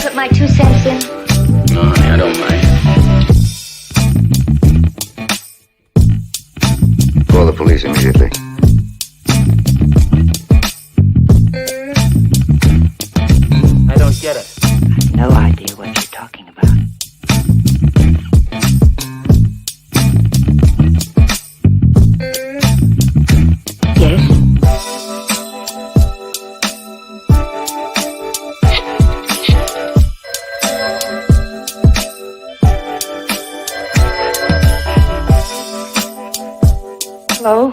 put my 2 cents in? No, honey, I don't mind. Call the police immediately. I don't get it. No idea what you're talking about. Yes? Hello?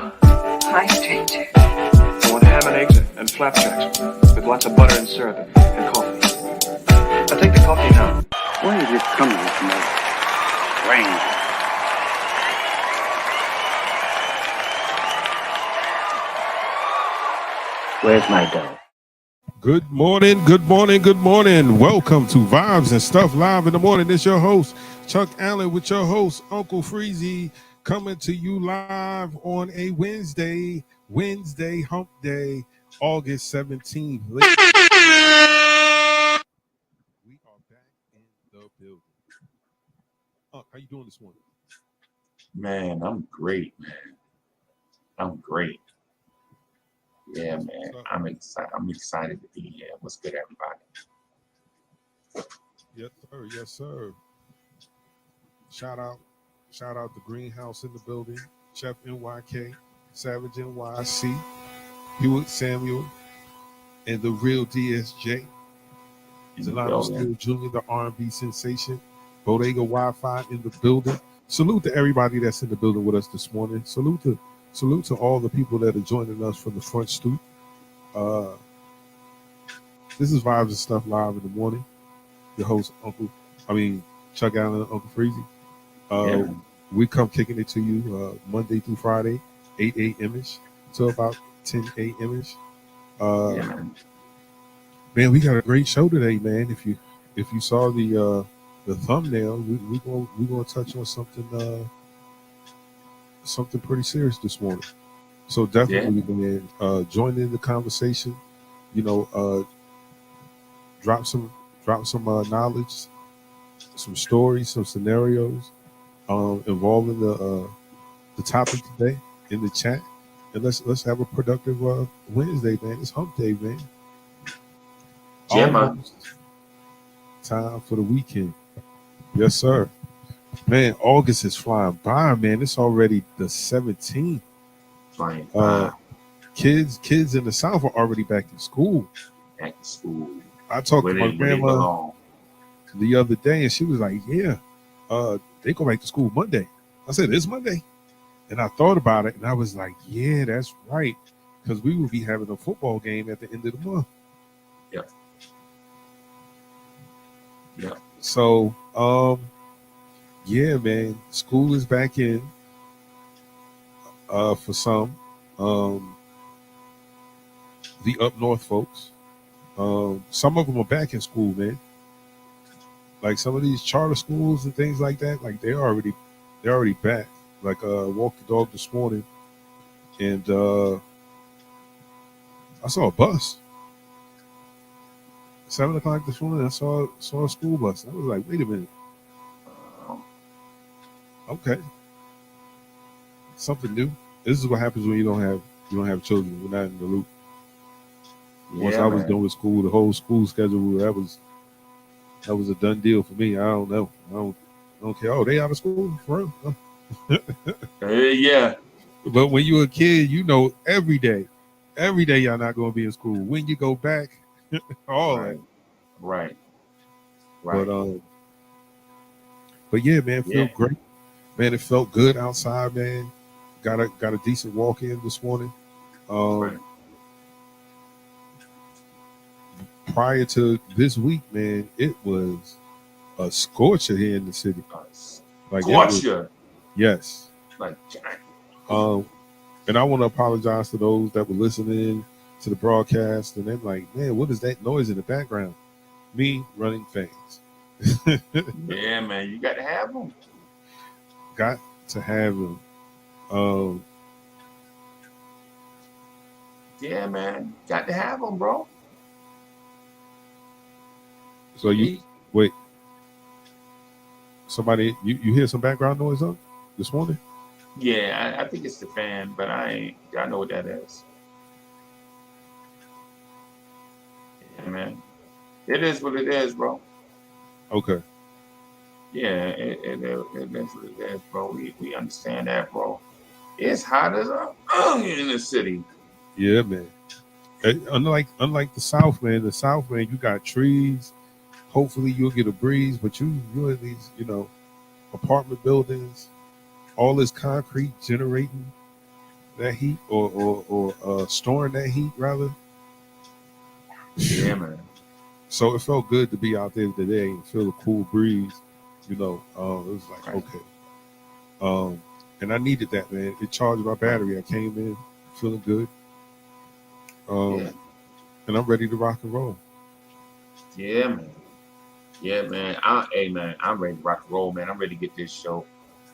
Hi, stranger. I want ham and eggs and flapjacks with lots of butter and syrup and coffee. I'll take the coffee now. Why is it coming from my brain? Where's my dough? Good morning, good morning, good morning. Welcome to Vibes and Stuff Live in the Morning. It's your host, Chuck Allen, with your host, Uncle Freezy, coming to you live on a Wednesday hump day, August 17th. We are back in the building. How you doing this morning? Man, I'm great, man. I'm great. Yeah, man. I'm excited. I'm excited to be here. What's good, everybody? Yes, sir. Yes, sir. Shout out the Greenhouse in the building, Chef NYK, Savage NYC, Hewitt Samuel, and the real DSJ. Delano Steele Jr., the R&B sensation, Bodega Wi-Fi in the building. Salute to everybody that's in the building with us this morning. Salute to all the people that are joining us from the front stoop. This is Vibes and Stuff Live in the Morning. Your host, Chuck Allen, Uncle Freezy. We come kicking it to you Monday through Friday, 8 a.m.ish to about 10 a.m.ish. Man, we got a great show today, man. If you saw the thumbnail, we gonna touch on something pretty serious this morning. So definitely, man, join in the conversation. Drop some knowledge, some stories, some scenarios involving the topic today in the chat, and let's have a productive Wednesday, man. It's hump day, man. Yeah, man. Time for the weekend. Yes, sir. Man, August is flying by, man. It's already the 17th. Flying by. Kids in the South are already back in school. Back to school. I talked to my grandma the other day, and she was like, "Yeah, they go back to school Monday." I said, "It's Monday," and I thought about it, and I was like, "Yeah, that's right," because we will be having a football game at the end of the month. Yeah. So, yeah, man, school is back in. For some, the up north folks, some of them are back in school, man. Like some of these charter schools and things like that, like they're already back. Like walked the dog this morning, and I saw a bus. 7 o'clock this morning, I saw a school bus. I was like, wait a minute. Okay. Something new. This is what happens when you don't have children. We're not in the loop. Once I was done with school, the whole school schedule, that was a done deal for me. I don't know. I don't care. Oh, they out of school? For real? Yeah. But when you're a kid, you know every day y'all not going to be in school. When you go back, all that. Right. But yeah, man, feel great. Man, it felt good outside, man. Got a decent walk in this morning. Prior to this week, man, it was a scorcher here in the city. Like scorcher. Yes. Like and I want to apologize to those that were listening to the broadcast, and they're like, man, what is that noise in the background? Me running fans. Yeah, man, you got to have them. Got to have them. Yeah, man, got to have them, bro. So you wait. Somebody, you hear some background noise up this morning? Yeah, I think it's the fan, but I know what that is. Yeah, man. It is what it is, bro. Okay. Yeah, it is what it is, bro. We understand that, bro. It's hot as a onion in the city. Yeah, man. Unlike the South, man. The South, man, you got trees. Hopefully, you'll get a breeze, but you're in these, apartment buildings. All this concrete generating that heat, or storing that heat, rather. Yeah, man. So it felt good to be out there today and feel the cool breeze. It was like, Right. okay. And I needed that, man. It charged my battery. I came in feeling good. Yeah. And I'm ready to rock and roll. Yeah, man. Yeah, man. Hey, man, I'm ready to rock and roll, man. I'm ready to get this show.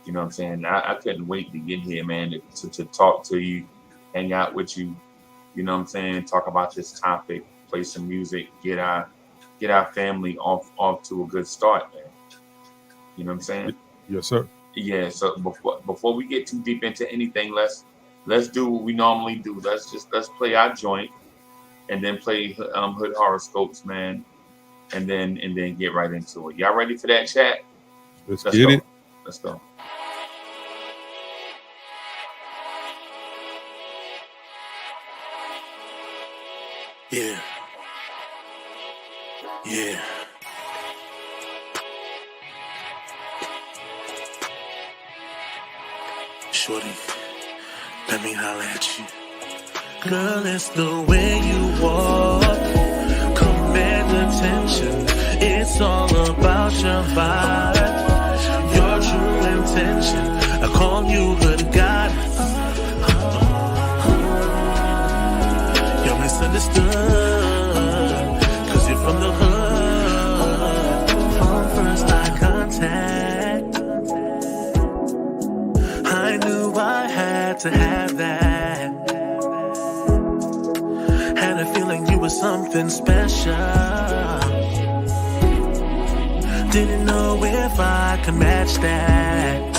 You know what I'm saying? I couldn't wait to get here, man, to talk to you, hang out with you. You know what I'm saying? Talk about this topic, play some music, get our family off to a good start, man. You know what I'm saying? Yes, sir. Yeah. So before we get too deep into anything, let's do what we normally do. Let's play our joint, and then play Hood Horoscopes, man, and then get right into it. Y'all ready for that, chat? Let's Let's get go. it. Let's go. Yeah. Yeah. Shorty, let me holler at you. Girl, it's the way you walk. Command attention. It's all about your vibe. Your true intention. I call you good goddess. You're misunderstood. Cause you're from the hood. From first eye contact, I knew I had to have that. Had a feeling you were something special. Didn't know if I could match that.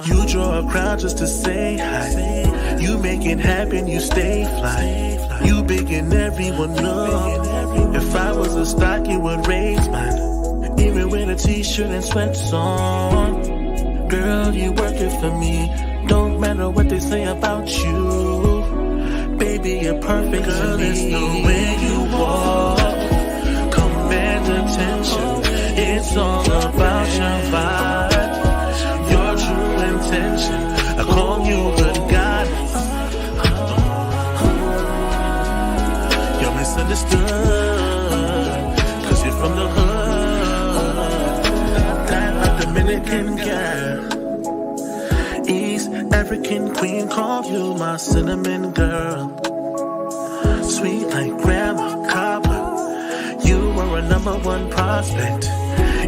You draw a crowd just to say hi. You make it happen, you stay fly. You big and everyone know. If I was a stock, you would raise mine. Even with a t-shirt and sweats on. Girl, you work it for me. Don't matter what they say about you. Baby, you're perfect. Girl, it's the way you walk. Command attention. It's all about your vibe. Your true intention. I call you good goddess. You're misunderstood. Cause you're from the hood. That Dominican girl. East African queen, call you my cinnamon girl. Sweet like grandma cobbler. You were a #1 prospect.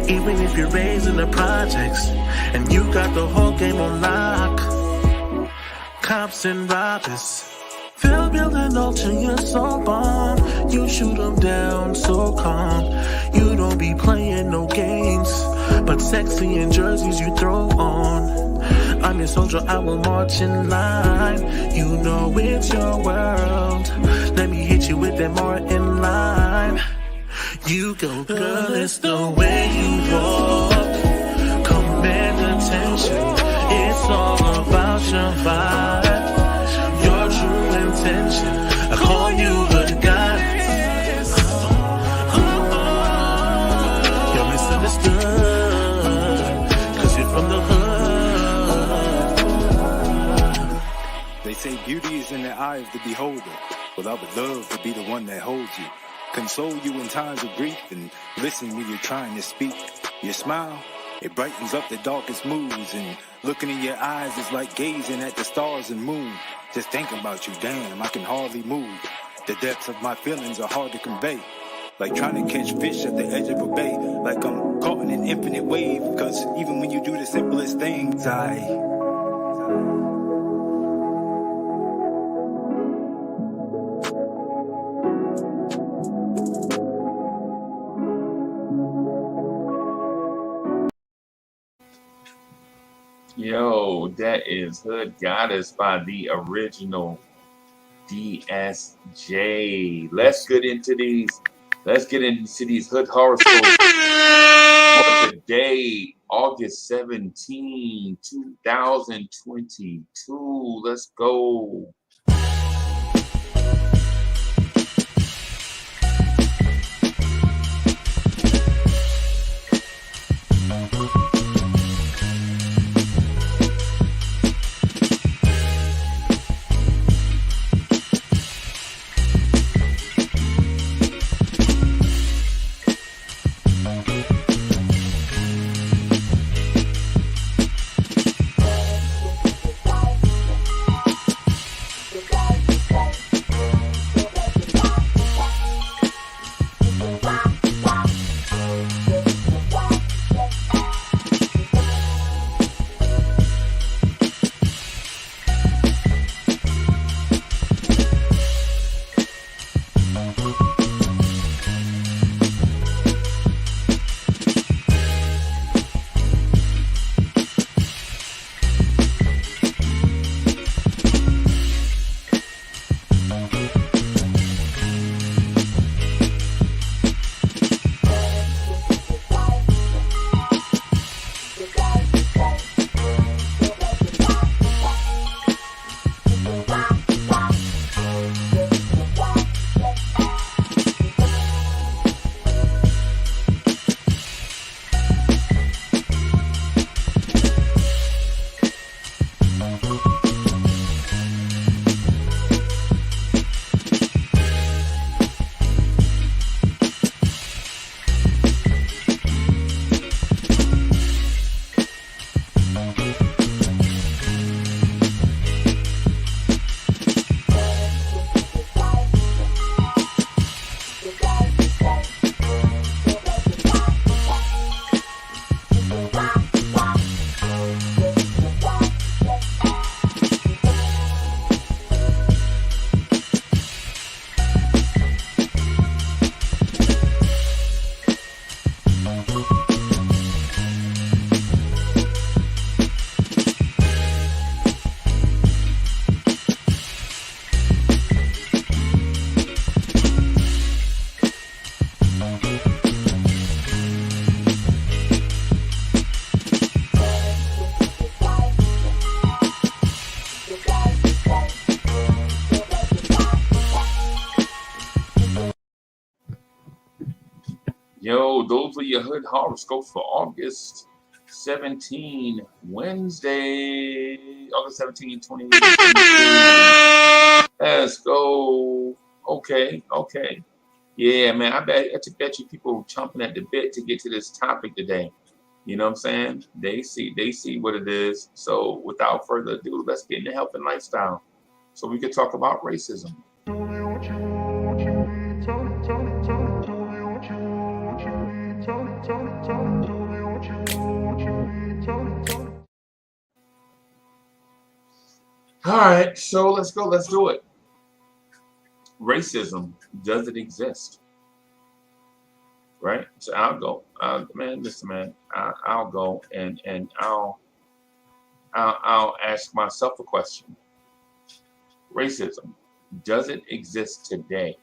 Even if you're raised in the projects. And you got the whole game on lock. Cops and robbers. They'll build an altar, you're so bomb. You shoot them down so calm. You don't be playing no games. But sexy in jerseys you throw on. I'm your soldier, I will march in line. You know it's your world. Let me hit you with that more in line. You go, girl, it's the way you walk. Command attention. It's all about your vibe. Your true intention. I call you good goddess. You're misunderstood. Cause you're from the hood. They say beauty is in the eye of the beholder. Well, I would love to be the one that holds you. Console you in times of grief and listen when you're trying to speak. Your smile, it brightens up the darkest moods, and looking in your eyes is like gazing at the stars and moon. Just thinking about you, damn, I can hardly move. The depths of my feelings are hard to convey. Like trying to catch fish at the edge of a bay. Like I'm caught in an infinite wave. Cause even when you do the simplest things, Yo, that is Hood Goddess by the original DSJ. Let's get into these. Let's get into these hood horoscopes for today, August 17, 2022. Let's go. Yo, those are your hood horoscopes for August 17, Wednesday, August 17, 2022. Let's go. Okay. Yeah, man, I bet you people chomping at the bit to get to this topic today. You know what I'm saying? They see what it is. So without further ado, let's get into health and lifestyle so we can talk about racism. All right, so let's go. Let's do it. Racism, does it exist? Right? So I'll go. Man, listen, man. I'll go and I'll ask myself a question. Racism, does it exist today?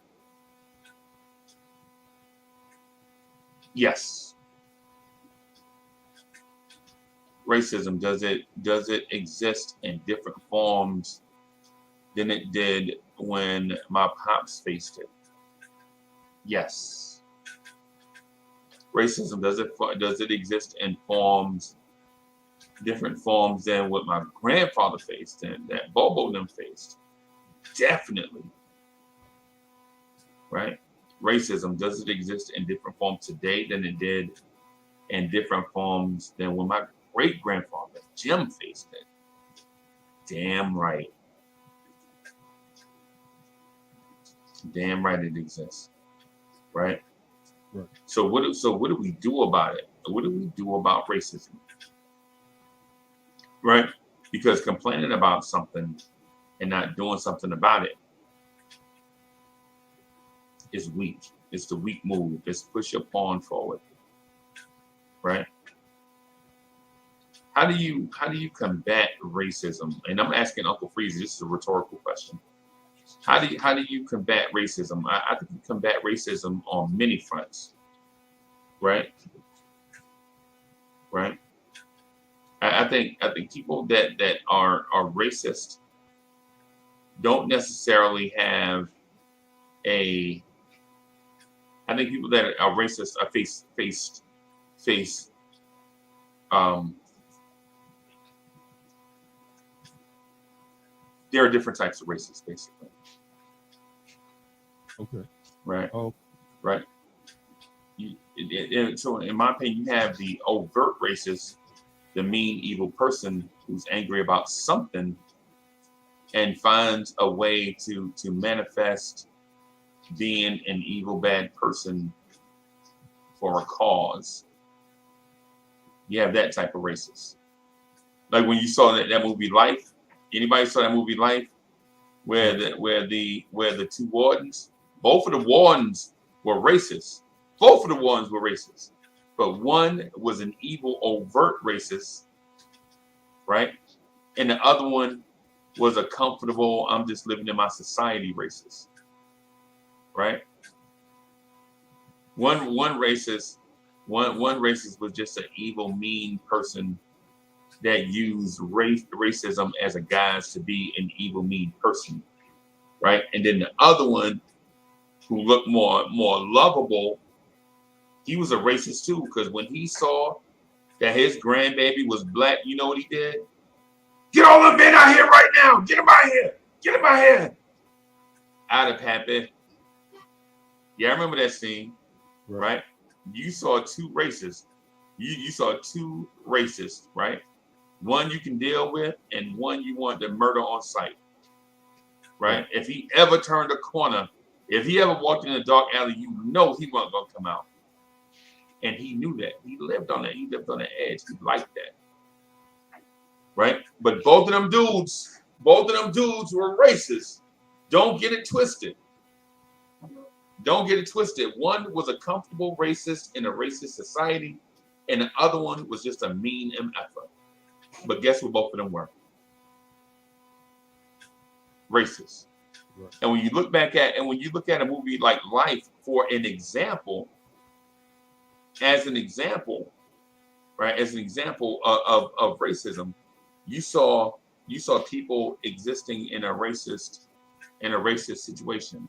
Yes. Racism, does it exist in different forms than it did when my pops faced it? Yes. Racism, does it exist in different forms than what my grandfather faced and that Bobo them faced? Definitely. Right? Racism, does it exist in different forms today than it did in different forms than when my great grandfather Jim faced it? Damn right. Damn right it exists. Right? Right. So what do we do about it? What do we do about racism? Right? Because complaining about something and not doing something about it is weak. It's the weak move. It's push your pawn forward. Right? how do you combat racism? And I'm asking Uncle Freeze. This is a rhetorical question. How do you combat racism? I think you combat racism on many fronts, right? Right. I think people that are racist don't necessarily have a. I think people that are racist are face. There are different types of racists, basically. Okay. Right. Oh, Right. So, in my opinion, you have the overt racist, the mean, evil person who's angry about something and finds a way to manifest being an evil, bad person for a cause. You have that type of racist. Like when you saw that movie Life. Anybody saw that movie Life, where the two wardens, both of the wardens were racist. Both of the wardens were racist, but one was an evil, overt racist, right? And the other one was a comfortable, I'm just living in my society racist, right? One racist was just an evil, mean person that used racism as a guise to be an evil, mean person, right? And then the other one, who looked more lovable, he was a racist too, because when he saw that his grandbaby was black, you know what he did? Get all the men out here right now! Get him out here! Get him out here! Out of Pappy. Yeah, I remember that scene, right? You saw two racists. You saw two racists, right? One you can deal with, and one you want to murder on sight, right? If he ever turned a corner, if he ever walked in a dark alley, you know he wasn't gonna come out. And he knew that. He lived on that. He lived on the edge. He liked that, right? But both of them dudes were racist. Don't get it twisted. Don't get it twisted. One was a comfortable racist in a racist society, and the other one was just a mean MFer. But guess what both of them were? Racist. right. And when you look at a movie like Life for an example, as an example, right? As an example of racism, you saw people existing in a racist situation.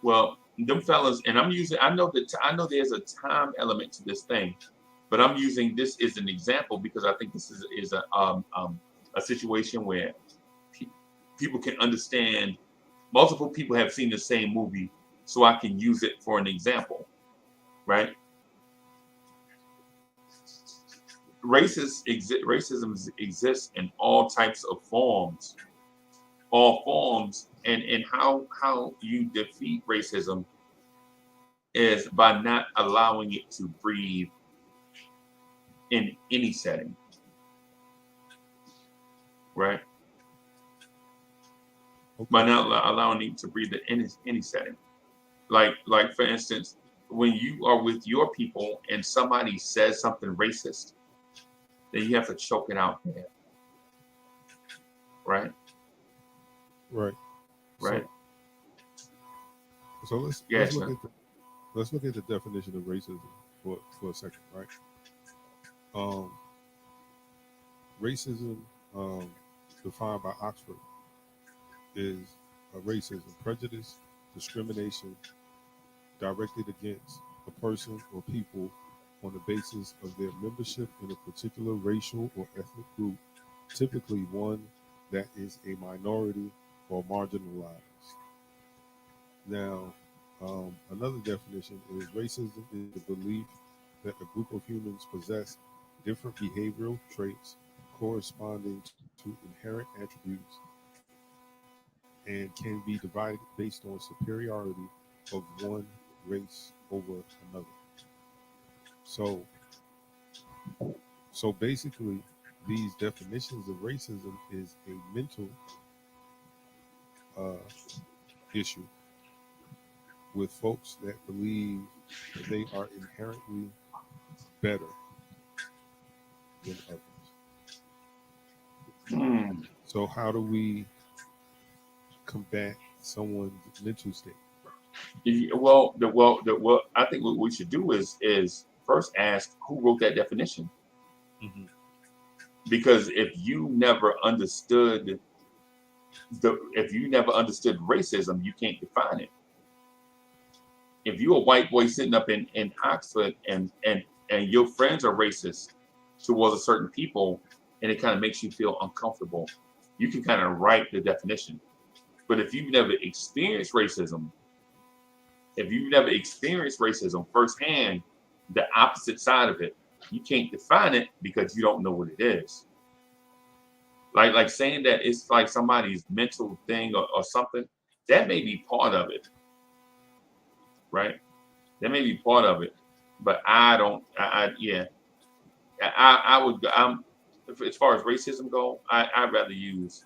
Well, them fellas, and I know there's a time element to this thing, but I'm using this as an example because I think this is a situation where people can understand. Multiple people have seen the same movie, so I can use it for an example, right? Racism exists in all types of forms, and how you defeat racism is by not allowing it to breathe in any setting, right? Okay. By not allowing it to breathe in any setting. Like for instance, when you are with your people and somebody says something racist, then you have to choke it out there. Right? Right. Right. So let's look at the definition of racism for a second, right? Racism, defined by Oxford, is a racism, prejudice, discrimination directed against a person or people on the basis of their membership in a particular racial or ethnic group, typically one that is a minority or marginalized. Now, another definition is racism is the belief that a group of humans possess different behavioral traits corresponding to inherent attributes and can be divided based on superiority of one race over another. So basically, these definitions of racism is a mental issue with folks that believe that they are inherently better than others. So how do we combat someone's mental state? Well, I think what we should do is first ask who wrote that definition. Mm-hmm. Because if you never understood racism, you can't define it. If you're a white boy sitting up in Oxford and your friends are racist towards a certain people, and it kind of makes you feel uncomfortable, you can kind of write the definition. But if you've never experienced racism firsthand, the opposite side of it, you can't define it because you don't know what it is. Like saying that it's like somebody's mental thing or something, that may be part of it, right? That may be part of it, but I would, as far as racism go, I'd rather use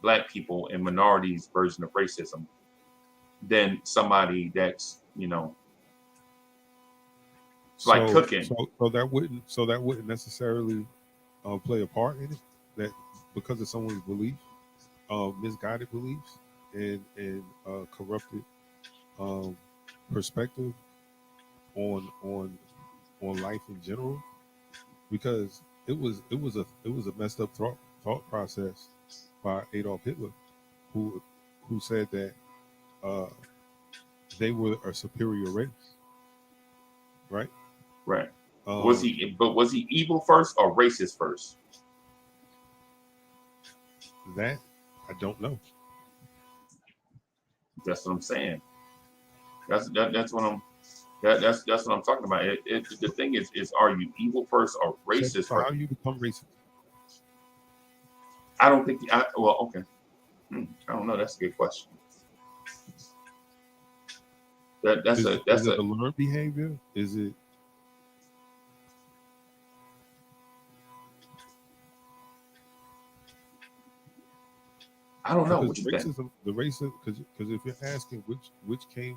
black people and minorities version of racism than somebody that's, like cooking. So that wouldn't necessarily play a part in it. That because of someone's belief, misguided beliefs, and corrupted perspective on life in general, because it was a messed up thought process by Adolf Hitler, who said that they were a superior race, right? Right. Was he evil first or racist first? That I don't know. That's what I'm saying. That's what I'm talking about. The thing is are you evil first or racist So first? how do you become racist? I don't think. Okay. I don't know. That's a good question. Is it a learned behavior? Is it? I don't know. Because What you think? The racism, because if you're asking which came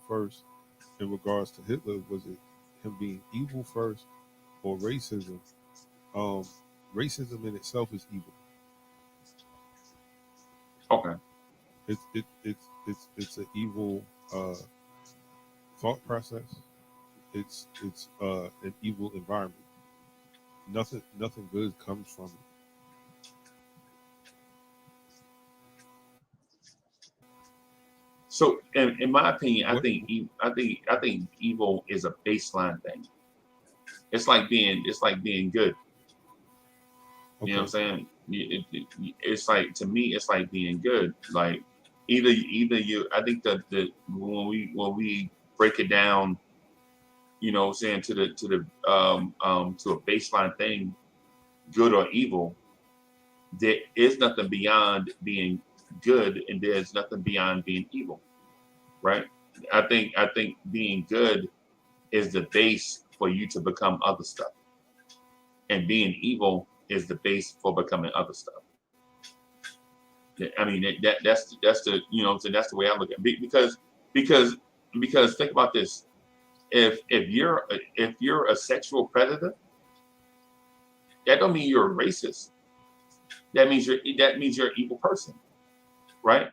first in regards to Hitler, was it him being evil first or racism? Racism in itself is evil. Okay. It's an evil thought process. It's an evil environment. Nothing good comes from it. So, in my opinion, I think evil is a baseline thing. It's like being good. Okay. You know what I'm saying? It's like, to me, it's like being good. Like either you. I think that when we break it down, you know, saying to a baseline thing, good or evil, there is nothing beyond being good, and there's nothing beyond being evil, right? I think being good is the base for you to become other stuff, and being evil is the base for becoming other stuff. I mean, that's the, you know, so that's the way I look at it. Because think about this: if you're a sexual predator, that don't mean you're a racist. That means you're an evil person, right?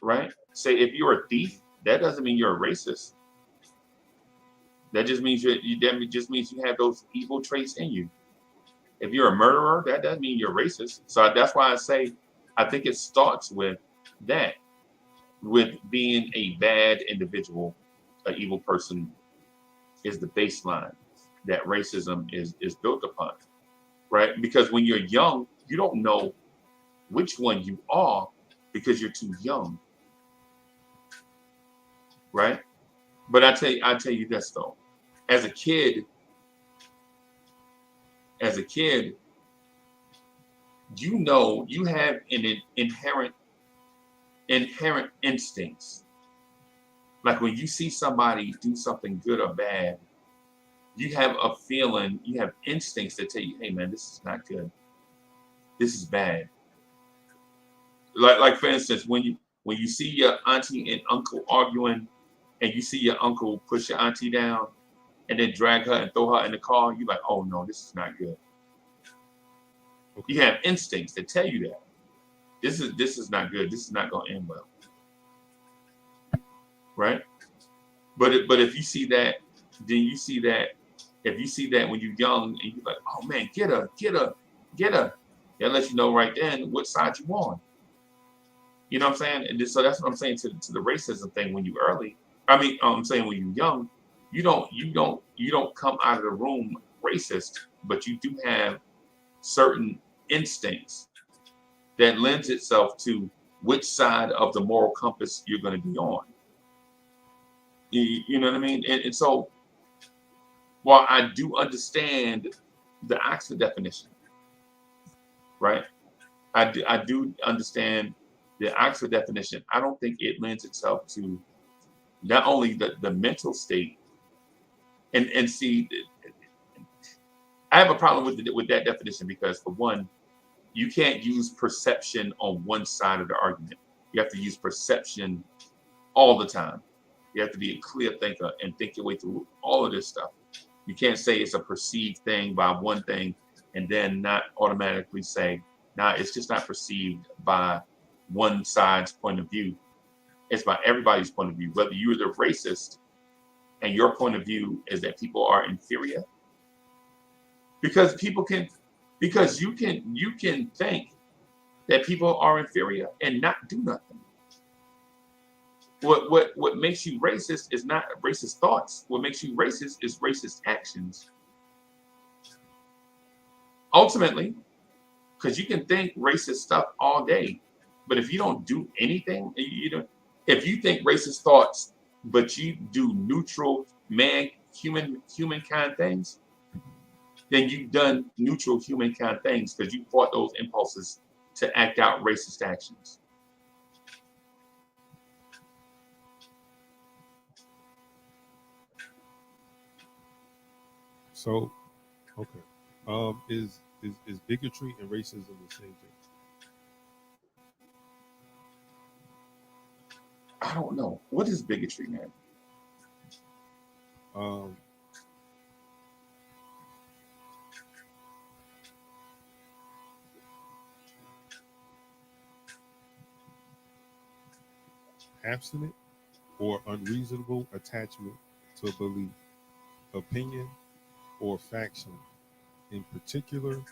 Right? Say if you're a thief, that doesn't mean you're a racist. That just means you have those evil traits in you. If you're a murderer, that doesn't mean you're racist. So that's why I say I think it starts with that, with being a bad individual, an evil person is the baseline that racism is built upon, right? Because when you're young, you don't know which one you are because you're too young, right? But I tell you this though, as a kid, you know, you have an inherent instincts. Like when you see somebody do something good or bad, you have a feeling, you have instincts that tell you, hey man, this is not good. This is bad. Like for instance, when you see your auntie and uncle arguing, and you see your uncle push your auntie down and then drag her and throw her in the car, you're like, oh no, this is not good. You have instincts that tell you that. this is not good. This is not going to end well, right? But if you see that, then you see that. If you see that when you're young and you're like, oh man, get her, that lets you know right then what side you on. You know what I'm saying? And so that's what I'm saying to the racism thing when you early. I mean, I'm saying when you're young, you don't come out of the room racist, but you do have certain instincts that lends itself to which side of the moral compass you're going to be on. You know what I mean? And so while I do understand the Oxford definition, right? I do understand the Oxford definition. I don't think it lends itself to not only the mental state and see, I have a problem with that definition because for one, you can't use perception on one side of the argument. You have to use perception all the time. You have to be a clear thinker and think your way through all of this stuff. You can't say it's a perceived thing by one thing and then not automatically say, nah, it's just not perceived by one side's point of view. It's by everybody's point of view. Whether you're the racist and your point of view is that people are inferior, because you can think that people are inferior and not do nothing. What makes you racist is not racist thoughts. What makes you racist is racist actions. Ultimately, because you can think racist stuff all day, but if you don't do anything, if you think racist thoughts, but you do neutral humankind things, then you've done neutral humankind things because you fought those impulses to act out racist actions. So, okay. Is bigotry and racism the same thing? I don't know. What is bigotry, man? Abstinent or unreasonable attachment to a belief, opinion, or faction, in particular,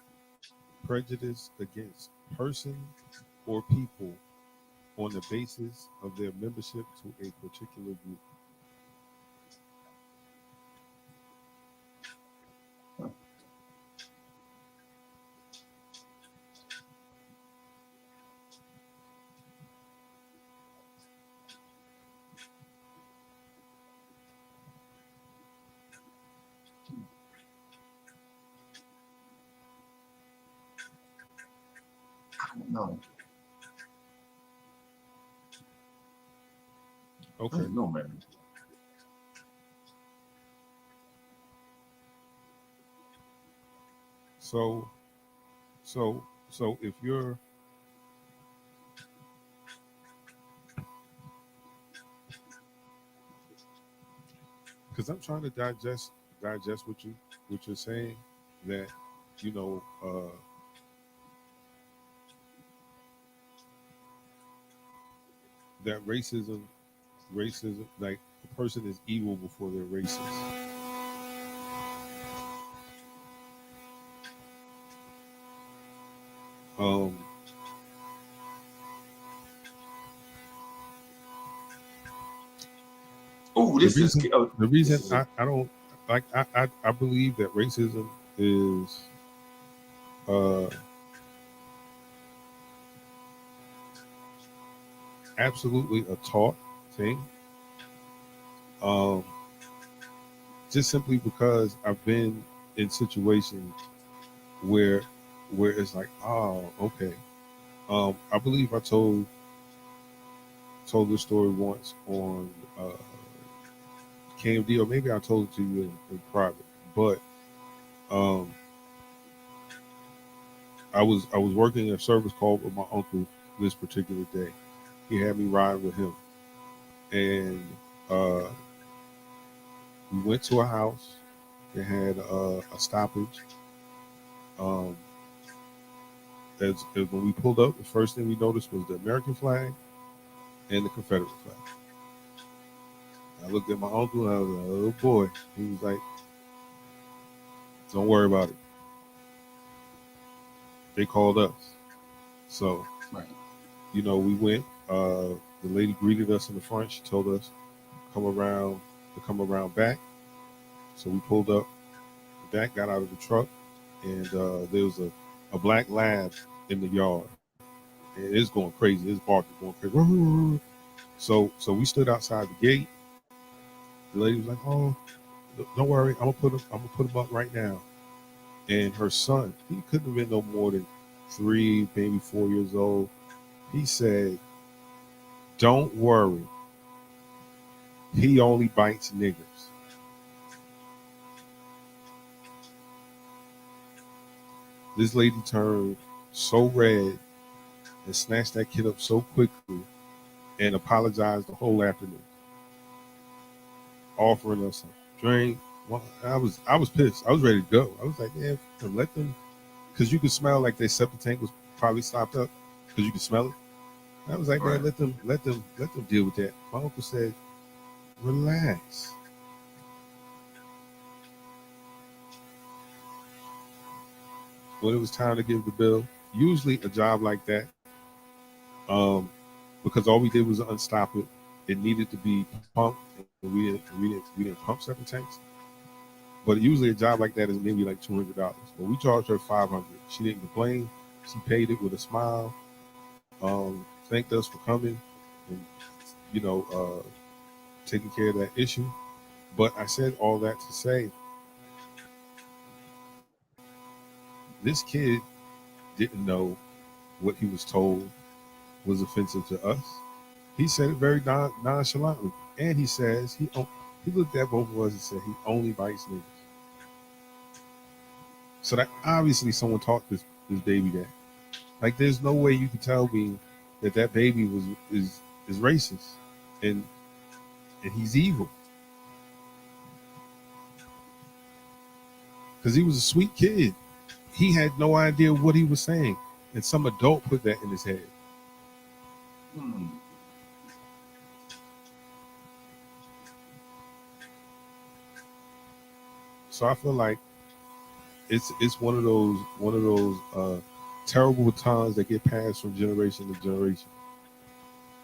prejudice against person or people on the basis of their membership to a particular group. I don't know. Okay. I don't know, man. So if you're because I'm trying to digest what you're saying, that you know that racism, like the person is evil before they're racist. Oh, this is the reason I don't like I believe that racism is absolutely a taught thing. Just simply because I've been in situations where it's like, oh, okay. I believe I told this story once on KMD, or maybe I told it to you in private. But I was working a service call with my uncle this particular day. He had me ride with him, and we went to a house. They had a stoppage, as when we pulled up, the first thing we noticed was the American flag and the Confederate flag. I looked at my uncle and I was like, oh boy. He was like, don't worry about it. They called us. So, Right. you know, we went. The lady greeted us in the front. She told us to come around back. So we pulled up the back, got out of the truck, and there was a black lab in the yard. And it's going crazy. It's barking, going crazy. So we stood outside the gate. The lady was like, "Oh, don't worry, I'm gonna put him up right now." And her son, he couldn't have been no more than 3, maybe 4 years old. He said, "Don't worry, he only bites niggers." This lady turned so red and snatched that kid up so quickly and apologized the whole afternoon, offering us a drink. Well, I was pissed. I was ready to go. I was like, "Yeah, let them," because you could smell like their septic tank was probably stopped up because you could smell it. I was like, Right. "Man, let them deal with that." My uncle said, "Relax." When it was time to give the bill, usually a job like that, because all we did was unstop it. It needed to be pumped, and we didn't pump septic tanks. But usually a job like that is maybe like $200. But we charged her $500. She didn't complain. She paid it with a smile. Thanked us for coming and taking care of that issue. But I said all that to say this kid didn't know what he was told was offensive to us. He said it very nonchalantly, and he says he looked at both of us and said he only bites niggas. So that obviously someone taught this baby that. Like, there's no way you can tell me that baby is racist and he's evil, because he was a sweet kid. He had no idea what he was saying, and some adult put that in his head. Hmm. So I feel like it's one of those terrible batons that get passed from generation to generation,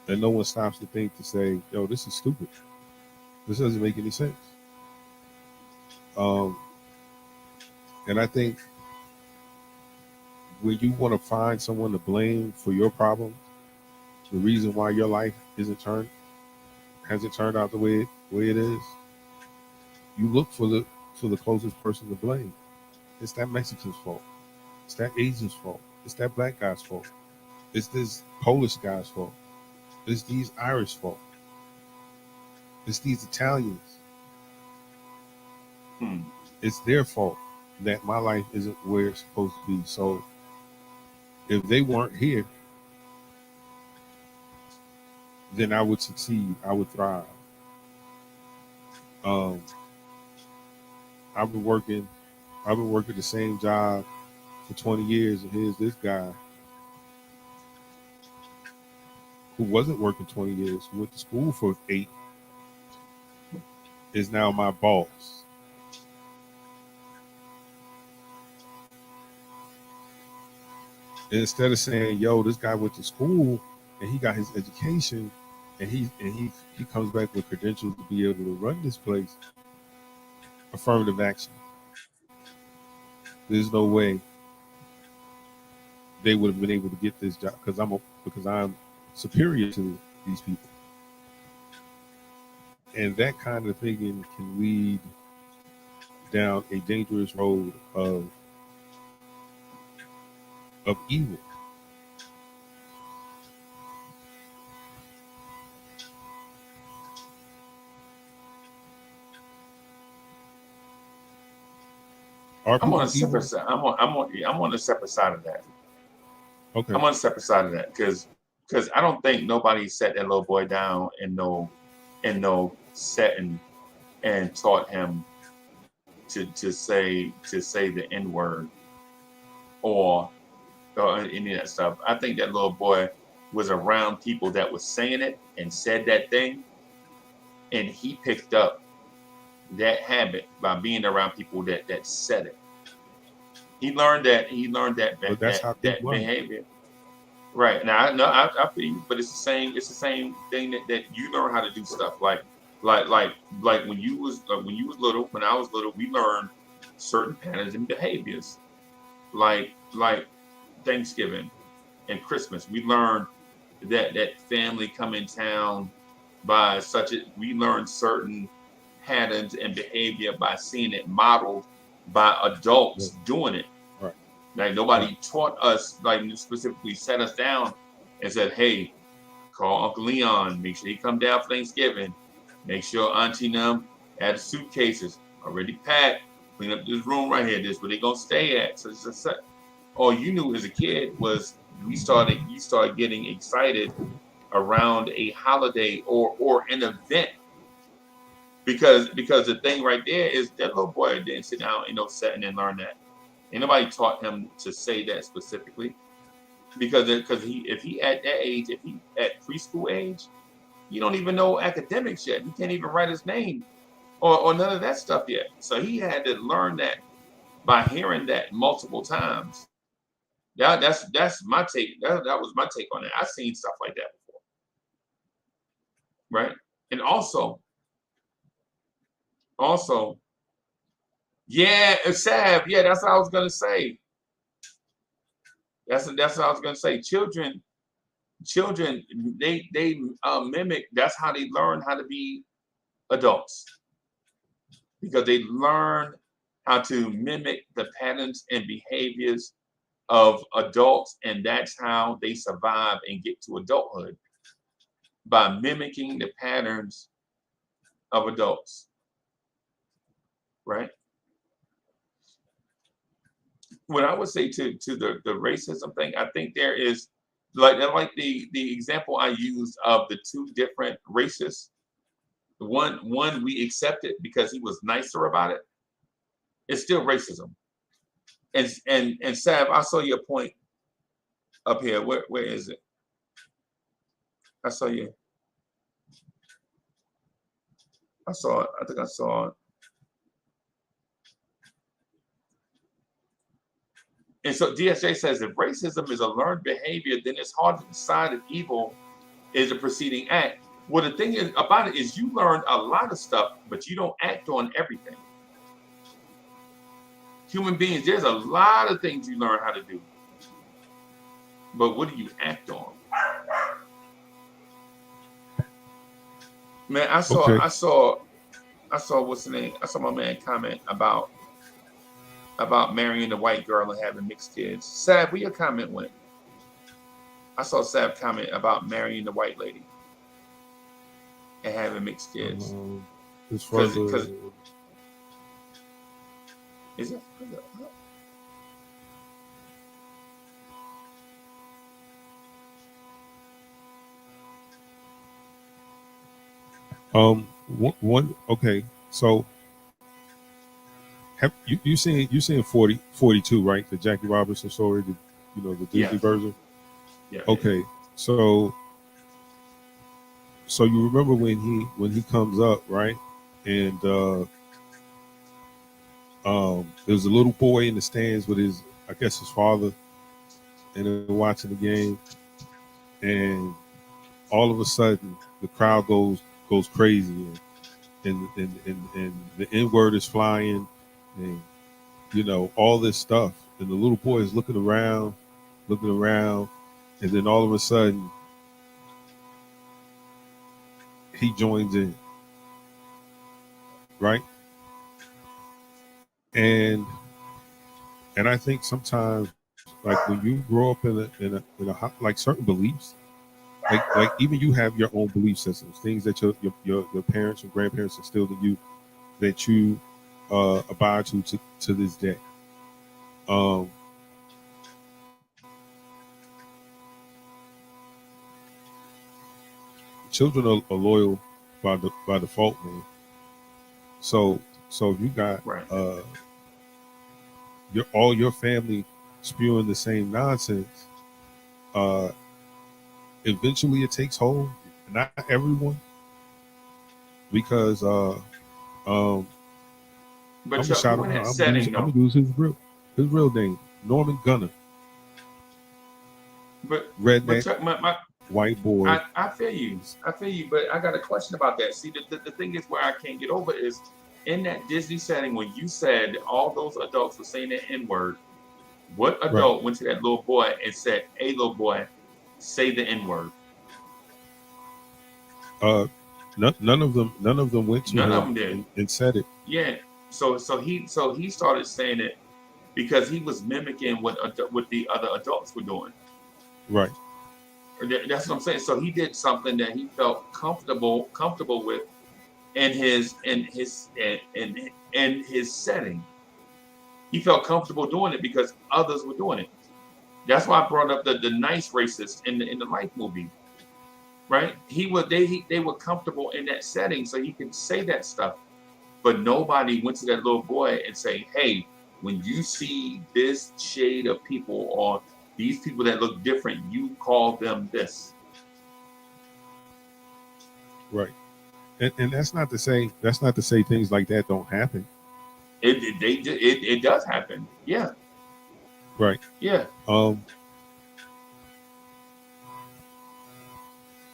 and no one stops to think to say, "Yo, this is stupid. This doesn't make any sense." Um, and I think when you want to find someone to blame for your problem, the reason why your life hasn't turned out the way it is, you look for the closest person to blame. It's that Mexican's fault. It's that Asian's fault. It's that black guy's fault. It's this Polish guy's fault. It's these Irish fault. It's these Italians. Hmm. It's their fault that my life isn't where it's supposed to be. So if they weren't here, then I would succeed. I would thrive. Um, I've been working the same job for 20 years, and here's this guy who wasn't working 20 years, who went to school for 8, is now my boss. And instead of saying, "Yo, this guy went to school and he got his education, and he comes back with credentials to be able to run this place," affirmative action. There's no way they would have been able to get this job because I'm superior to these people. And that kind of thinking can lead down a dangerous road of evil. Are I'm on people a separate evil? side. I'm on a separate side of that. Okay. I'm on a separate side of that because I don't think nobody sat that little boy down in no setting and taught him to say the N word or or any of that stuff. I think that little boy was around people that was saying it and said that thing, and he picked up that habit by being around people that said it. He learned that. He learned that But that's how people that learn. behavior. Right now, I feel you, but it's the same. It's the same thing that you learn how to do stuff like like like when you was little. When I was little, we learned certain patterns and behaviors. Like Thanksgiving and Christmas, we learned that family come in town by such a. We learned certain patterns and behavior by seeing it modeled by Yeah. adults doing it. Right. Like Right. nobody taught us, like specifically set us down and said, "Hey, call Uncle Leon. Make sure he come down for Thanksgiving. Make sure Auntie and them had suitcases already packed. Clean up this room right here. This is where they gonna stay at." So it's just all you knew as a kid was you started getting excited around a holiday or an event because the thing right there is that little boy didn't sit down in no setting and learn that. Ain't nobody taught him to say that specifically because he if he at that age, if he at preschool age, he don't even know academics yet. He can't even write his name or none of that stuff yet. So he had to learn that by hearing that multiple times. That's my take. That was my take on it. I've seen stuff like that before, right? And also, yeah, Sav, yeah, that's what I was gonna say. That's what I was gonna say. Children, they mimic. That's how they learn how to be adults because they learn how to mimic the patterns and behaviors of adults, and that's how they survive and get to adulthood by mimicking the patterns of adults, right? What I would say to the racism thing, I think there is like the example I used of the two different races. One we accepted because he was nicer about it. It's still racism. And Sav, I saw your point up here. Where is it? I saw you. I saw it. I think I saw it. And so DSJ says if racism is a learned behavior, then it's hard to decide if evil is a preceding act. Well, the thing is about it is you learn a lot of stuff, but you don't act on everything. Human beings, there's a lot of things you learn how to do. But what do you act on? Man, I saw what's the name? I saw my man comment about marrying a white girl and having mixed kids. Sav, where your comment went? I saw Sav comment about marrying the white lady and having mixed kids. As far as is it? one okay, so have you seen 42, right? The Jackie Robinson story, the Disney version. Yeah. Okay, so you remember when he comes up, right? And there's a little boy in the stands with his father, and they're watching the game, and all of a sudden the crowd goes crazy, and the N word is flying, and all this stuff, and the little boy is looking around, and then all of a sudden he joins in, right? And I think sometimes, like when you grow up in a like certain beliefs, like even you have your own belief systems, things that your parents and grandparents instilled in you that you abide to this day. Children are loyal by default, man. So if you got Right. All your family spewing the same nonsense, uh, eventually it takes hold. Not everyone, because um, But I'm gonna Chuck, shout you in him that out. setting I'm though. gonna use his real name, Norman Gunner, But redneck Chuck, white boy. I feel you. I feel you. But I got a question about that. See, the thing is where I can't get over is in that Disney setting when you said all those adults were saying the N word. What Right. adult went to that little boy and said, "Hey, little boy, say the N word"? Uh, none of them went to None of him them did. and said it. Yeah. So he started saying it because he was mimicking what the other adults were doing. Right. That's what I'm saying. So he did something that he felt comfortable with in his setting. He felt comfortable doing it because others were doing it. That's why I brought up the nice racist in the Life movie, right? They were comfortable in that setting, so he could say that stuff. But nobody went to that little boy and say, "Hey, when you see this shade of people or these people that look different, you call them this." Right. And that's not to say things like that don't happen. It does happen. Yeah, Right. yeah. Um,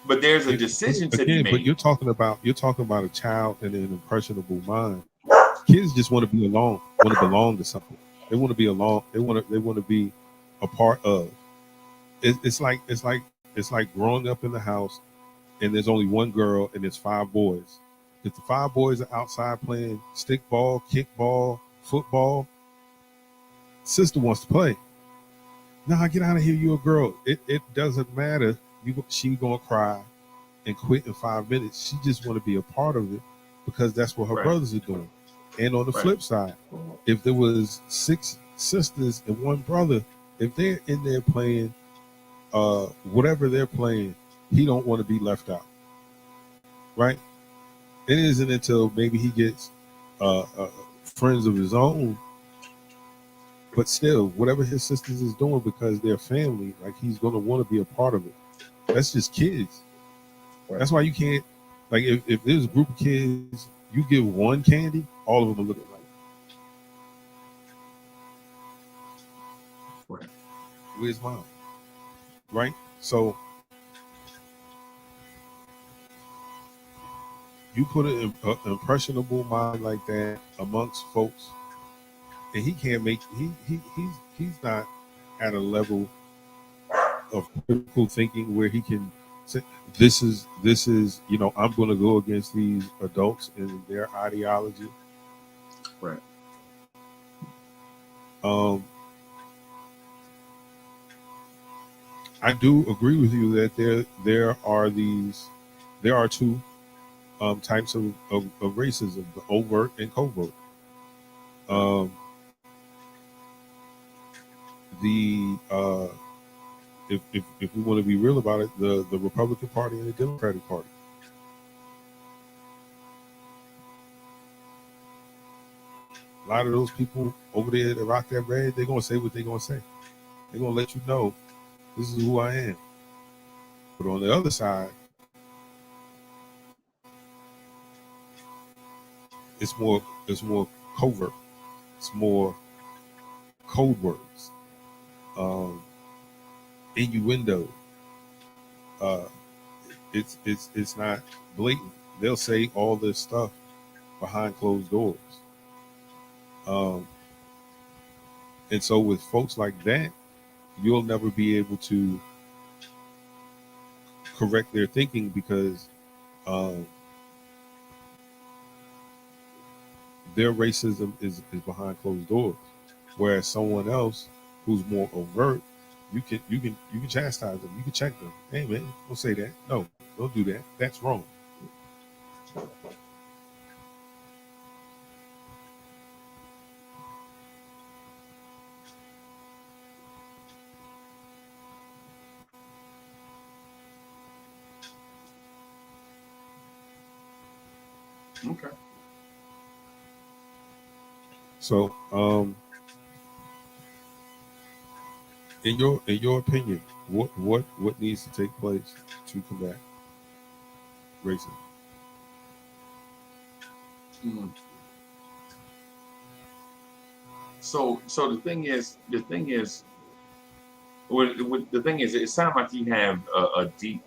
But there's a it, decision to be again, but made. you're talking about a child and an impressionable mind. Kids just want to be alone, want to belong to something. They want to be alone. They want to be a part of. It's like growing up in the house and there's only one girl and there's five boys. If the five boys are outside playing stickball, kickball, football, sister wants to play. Nah, get out of here. You're a girl. It doesn't matter. She gonna cry and quit in 5 minutes. She just want to be a part of it because that's what her Right, brothers are doing. And on the right, flip side, if there was six sisters and one brother, if they're in there playing whatever they're playing, he don't want to be left out. Right? It isn't until maybe he gets friends of his own, but still, whatever his sisters is doing because they're family, like he's gonna want to be a part of it. That's just kids. right, That's why you can't like if there's a group of kids, you give one candy, all of them are looking like, right. where's mine? Right? So you put an impressionable mind like that amongst folks, and he can't make he's not at a level of critical thinking where he can say this is I'm going to go against these adults and their ideology. Right. um I do agree with you that there are two types of racism: the overt and covert. um the if we want to be real about it, the Republican Party and the Democratic Party. A lot of those people over there that rock that red, they're gonna say what they're gonna say. They're gonna let you know this is who I am. But on the other side, it's more covert. It's more code words, um, innuendo. Uh, it's not blatant. They'll say all this stuff behind closed doors. Um, and so with folks like that, you'll never be able to correct their thinking because um, their racism is behind closed doors. Whereas someone else who's more overt, you can chastise them, you can check them. Hey man, don't say that. No, don't do that. That's wrong. Okay. So In your opinion, what needs to take place to combat racism? Mm. So the thing is, the thing is, it sounds like you have a deep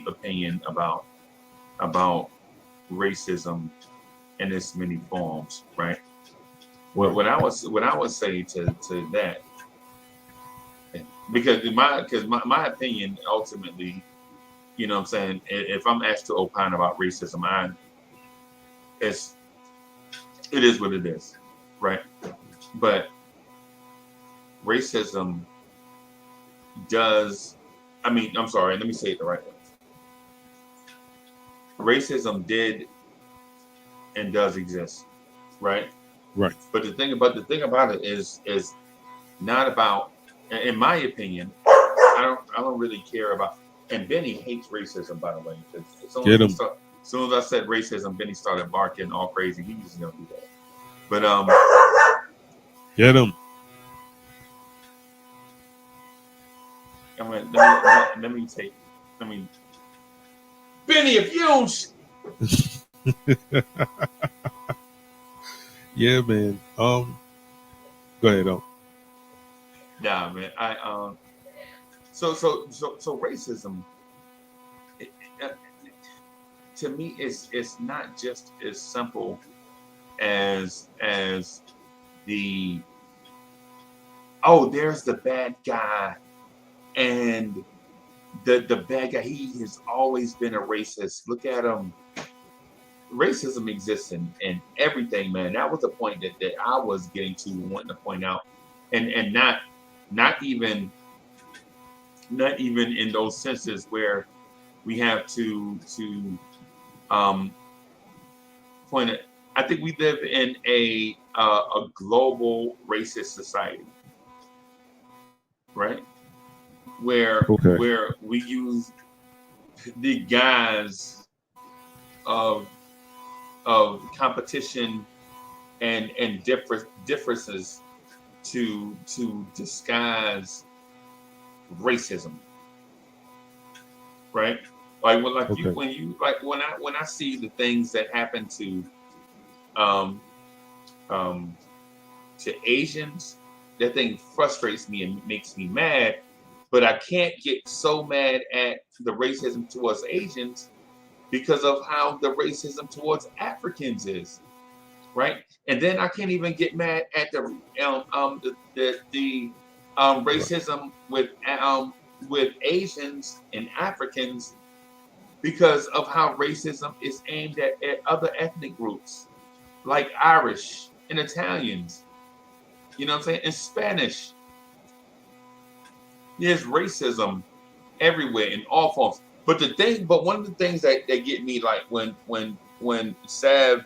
opinion about racism in its many forms, right? Right. What I would say to that, because my opinion ultimately, you know what I'm saying, if I'm asked to opine about racism, it's it is what it is, right? But racism does, I mean, I'm sorry, let me say it the right way. Racism did and does exist, right? Right. But the thing about it is not about, in my opinion, I don't really care about. And Benny hates racism, by the way. As Get him. soon as I said racism, Benny started barking all crazy. He usually don't do that. But Get him. I mean, let me take. I mean, Benny, if you don't. Yeah, man. Go ahead. Nah, man. So racism, uh, to me, it's not just as simple as the, oh, there's the bad guy, and the bad guy, he has always been a racist. Look at him. Racism exists in everything, man. That was the point that I was getting to, wanting to point out, and not even in those senses where we have to point it. I think we live in a global racist society, right? Okay. Where we use the guise of competition and differences to disguise racism, right? Like Okay. when I see the things that happen um to Asians, that thing frustrates me and makes me mad. But I can't get so mad at the racism towards Asians because of how the racism towards Africans is, right? And then I can't even get mad at the racism with Asians and Africans because of how racism is aimed at other ethnic groups like Irish and Italians. You know what I'm saying? And Spanish. There's racism everywhere in all forms. But one of the things that get me, like when Sav,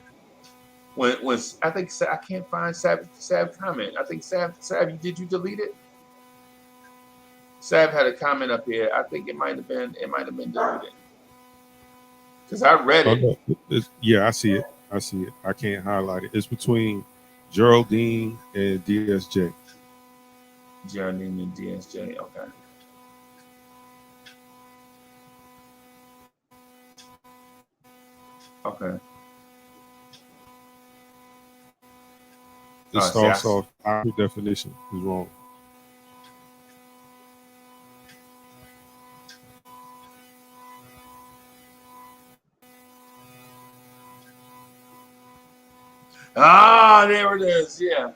when I think I can't find Sav comment. I think Sav, did you delete it? Sav had a comment up here. I think it might have been deleted because I read Oh it. no. Yeah, I see it. I can't highlight it. It's between Geraldine and DSJ. Geraldine and DSJ. Okay. Okay. It starts off, our definition is wrong. There it is. Yeah.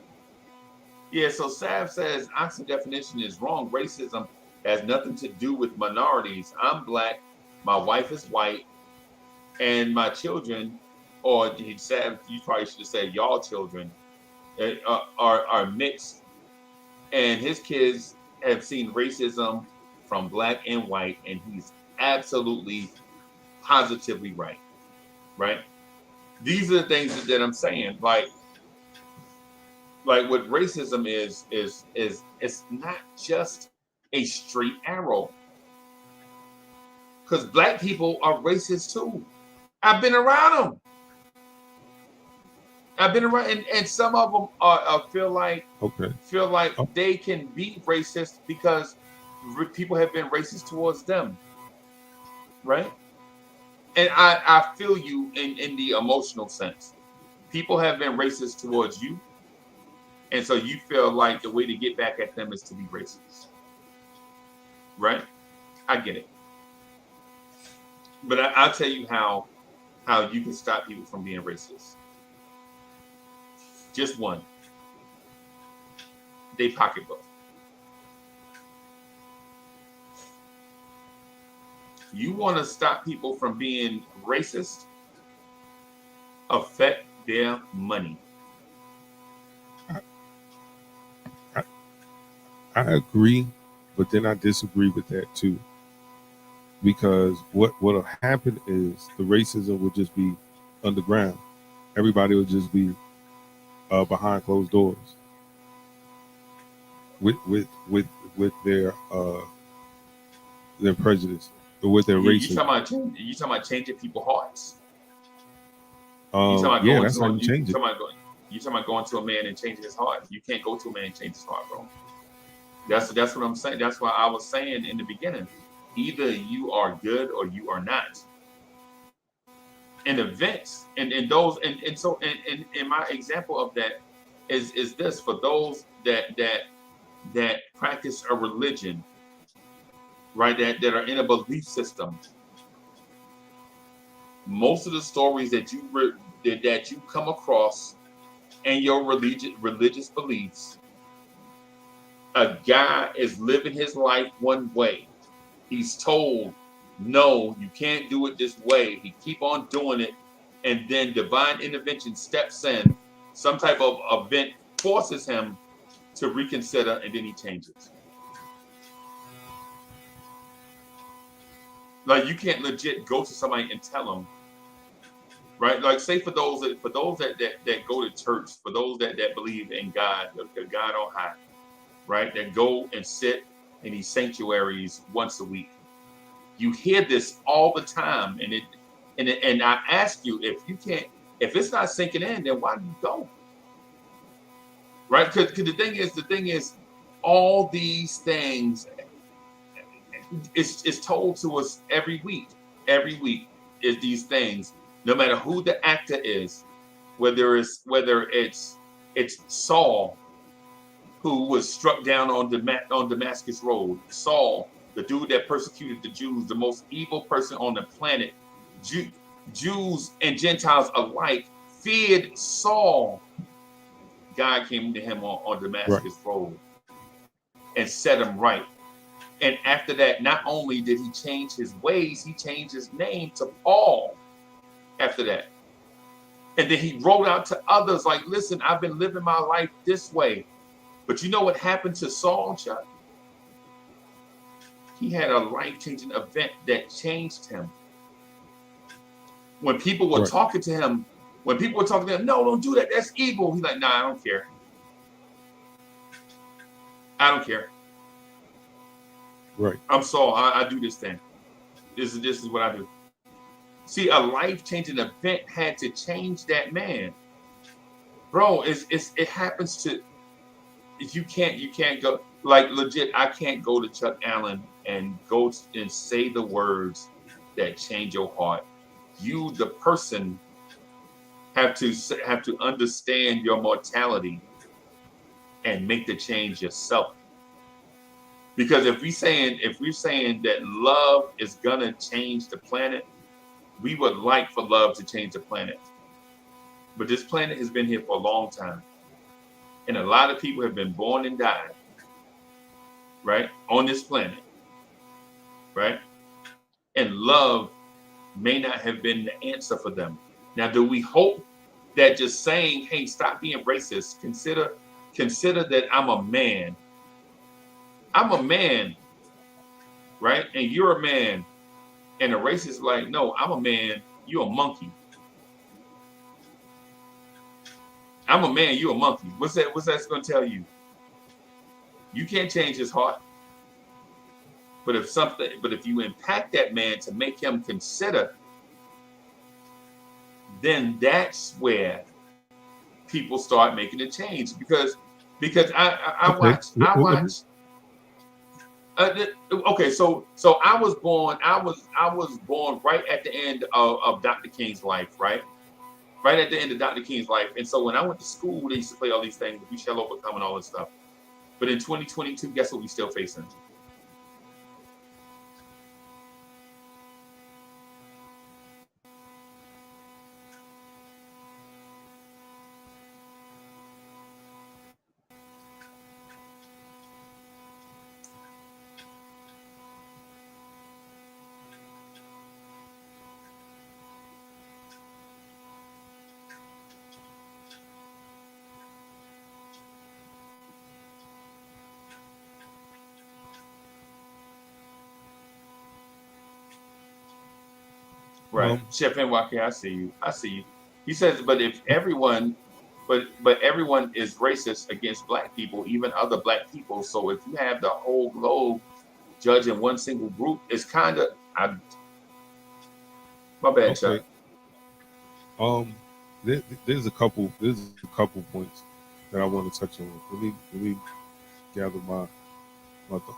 Yeah, so Sav says Oxford definition is wrong. Racism has nothing to do with minorities. I'm black, my wife is white, and my children, or Sav, you probably should have said y'all children, are mixed, and his kids have seen racism from black and white, and he's absolutely, positively right. Right? These are the things that I'm saying. Like what racism is it's not just a straight arrow, because black people are racist too. I've been around them. I've been around, and some of them feel like Oh, they can be racist because people have been racist towards them, right? And I feel you in the emotional sense. People have been racist towards you, and so you feel like the way to get back at them is to be racist, right? I get it, but I'll tell you how you can stop people from being racist. Just one. They pocketbook. You want to stop people from being racist? Affect their money. I agree, but then I disagree with that too. Because what'll happen is the racism will just be underground. Everybody will just be behind closed doors with their prejudice or with their You racism. talking about changing people's hearts? You talking about Yeah, going that's to how you change it. You talking about going to a man and changing his heart? You can't go to a man and change his heart, bro. That's what I'm saying. That's why I was saying in the beginning. Either you are good or you are not. And events and those and so and my example of that is this for those that practice a religion, right? That are in a belief system. Most of the stories that you come across in your religious beliefs, a guy is living his life one way. He's told, no, you can't do it this way. He keep on doing it, and then divine intervention steps in. Some type of event forces him to reconsider, and then he changes. Like you can't legit go to somebody and tell them, right? Like say for those that go to church, for those that believe in God, the God on high, right? That go and sit in these sanctuaries once a week. You hear this all the time, and I ask you if it's not sinking in, then why do you go? Right? Because the thing is, all these things is told to us every week. Every week is these things, no matter who the actor is, whether it's Saul, who was struck down on Damascus Road, Saul, the dude that persecuted the Jews, the most evil person on the planet. Jews and Gentiles alike feared Saul. God came to him on Damascus Road and set him right. And after that, not only did he change his ways, he changed his name to Paul after that. And then he wrote out to others like, listen, I've been living my life this way. But you know what happened to Saul, Chuck? He had a life-changing event that changed him. When people were talking to him, no, don't do that. That's evil. He's like, nah, I don't care. I don't care. Right. I'm Saul. I do this thing. This is what I do. See, a life-changing event had to change that man. Bro, it happens to. If you can't go, like legit, I can't go to Chuck Allen and go and say the words that change your heart. You, the person, have to understand your mortality and make the change yourself. Because if we're saying that love is gonna change the planet, we would like for love to change the planet. But this planet has been here for a long time. And a lot of people have been born and died, right, on this planet, right? And love may not have been the answer for them. Now, do we hope that just saying, hey, stop being racist, consider that I'm a man. I'm a man, right? And you're a man. And the racist is like, no, I'm a man, you're a monkey. I'm a man, you a monkey. What's that going to tell you? You can't change his heart. But if you impact that man to make him consider, then that's where people start making a change because I Okay. Let me. watch. Okay, so I was born. I was born right at the end of Dr. King's life, right at the end of Dr. King's life. And so when I went to school, they used to play all these things, "We Shall Overcome" and all this stuff. But in 2022, guess what we still facing? Right. Um. Chef NYK, I see you. I see you. He says, but if everyone but everyone is racist against black people, even other black people. So if you have the whole globe judging one single group, it's kind of my bad, Chuck. Okay. Um. There's a couple. There's a couple points that I want to touch on. Let me gather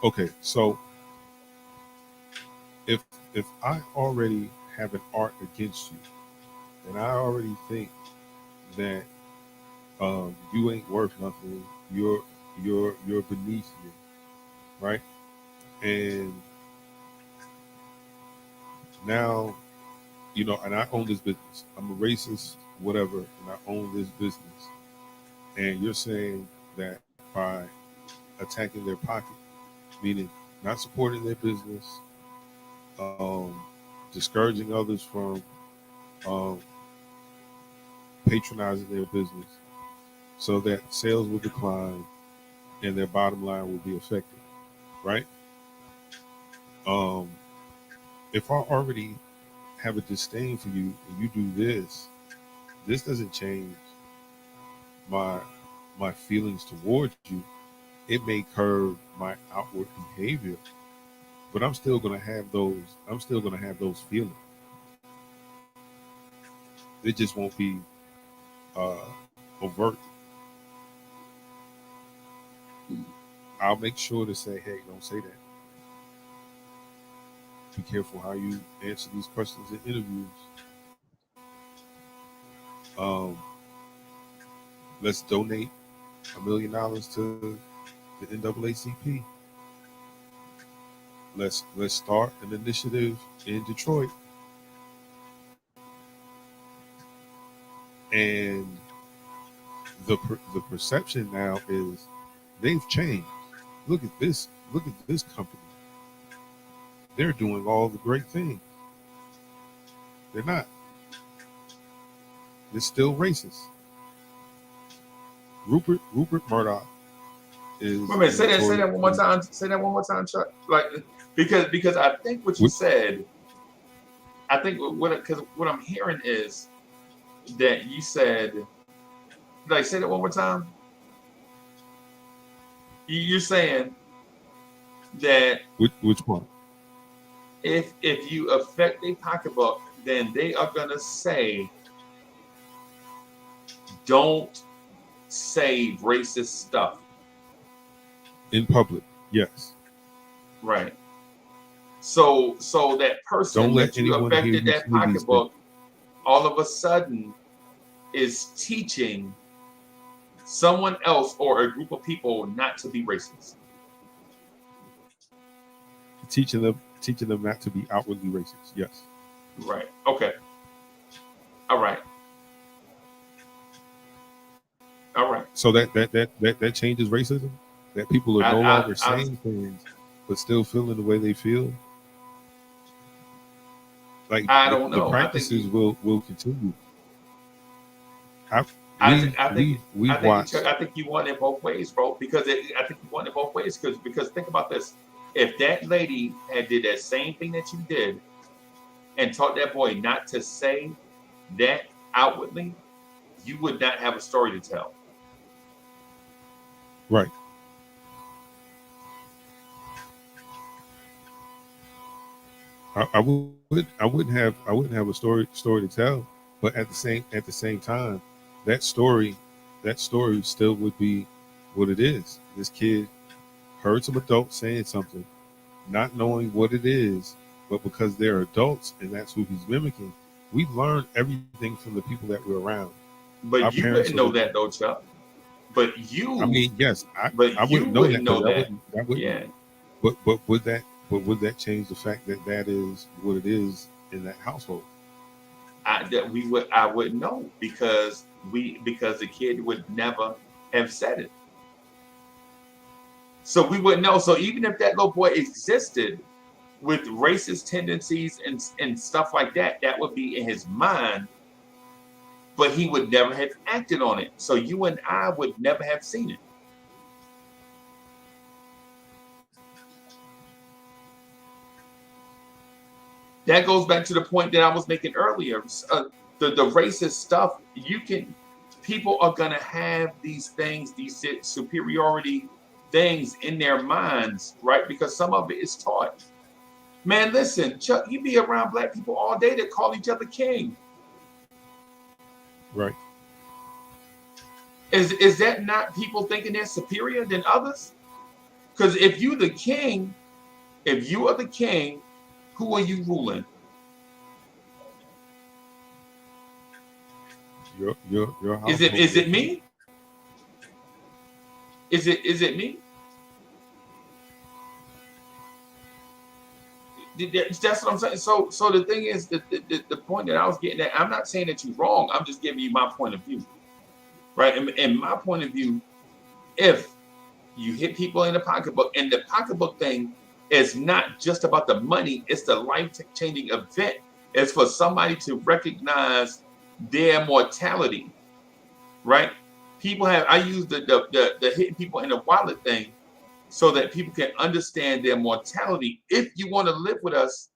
okay. So if if I already have an art against you, and I already think that you ain't worth nothing, you're beneath me, right? And now, and I own this business. I'm a racist, whatever, and I own this business. And you're saying that by attacking their pocket, meaning not supporting their business, um, discouraging others from um, patronizing their business, so that sales will decline and their bottom line will be affected, right? Um, if I already have a disdain for you and you do this doesn't change my feelings towards you. It may curb my outward behavior, but I'm still gonna have those. I'm still gonna have those feelings. It just won't be uh, overt. I'll make sure to say, "Hey, don't say that. Be careful how you answer these questions in interviews. Um, let's donate $1 million to the NAACP. Let's start an initiative in Detroit." And the perception now is they've changed. Look at this. Look at this company. They're doing all the great things. They're not. They're still racist. Rupert Murdoch is. Wait a minute, say that one more time. Say that one more time, Chuck. Like because I think what you said. I think what I'm hearing is that you said, like, say that one more time. You're saying that Which one? if you affect their pocketbook, then they are gonna say, don't say racist stuff In public, yes. Right. So that person Don't let that you anyone hear affected you that say these things. pocketbook all of a sudden is teaching someone else or a group of people not to be racist. Teaching them not to be outwardly racist. Yes. Right. Okay. All right. All right. So that changes racism. That people are no longer saying things, but still feeling the way they feel. Like I don't the know. practices will continue. I think you want it both ways, bro. Because I think you want it both ways. Because think about this: if that lady had did that same thing that you did, and taught that boy not to say that outwardly, you would not have a story to tell. Right. I wouldn't have a story to tell, but at the same time, that story that story still would be what it is. This kid heard some adults saying something, not knowing what it is, but because they're adults and that's who he's mimicking, we learn everything from the people that we're around. Our But you parents wouldn't are know the, that though, Chuck. But I you, mean, yes, but I you wouldn't know wouldn't that because know that. I wouldn't, Yeah. would that change the fact that that is what it is in that household? I wouldn't know because the kid would never have said it. So we wouldn't know. So even if that little boy existed with racist tendencies and stuff like that, that would be in his mind, but he would never have acted on it. So you and I would never have seen it. That goes back to the point that I was making earlier. The racist stuff, people are gonna have these things, these superiority things in their minds, right? Because some of it is taught. Man, listen, Chuck, you be around black people all day that call each other king. Right. Is that not people thinking they're superior than others? Because if you are the king, who are you ruling? Your Is household. it me? Is it me? That's what I'm saying. So the thing is that the point that I was getting at, I'm not saying that you're wrong. I'm just giving you my point of view, right? And my point of view, if you hit people in the pocketbook, and the pocketbook thing is not just about the money, it's the life-changing event. It's for somebody to recognize their mortality, right? I use the hitting people in the wallet thing so that people can understand their mortality. If you want to live with us,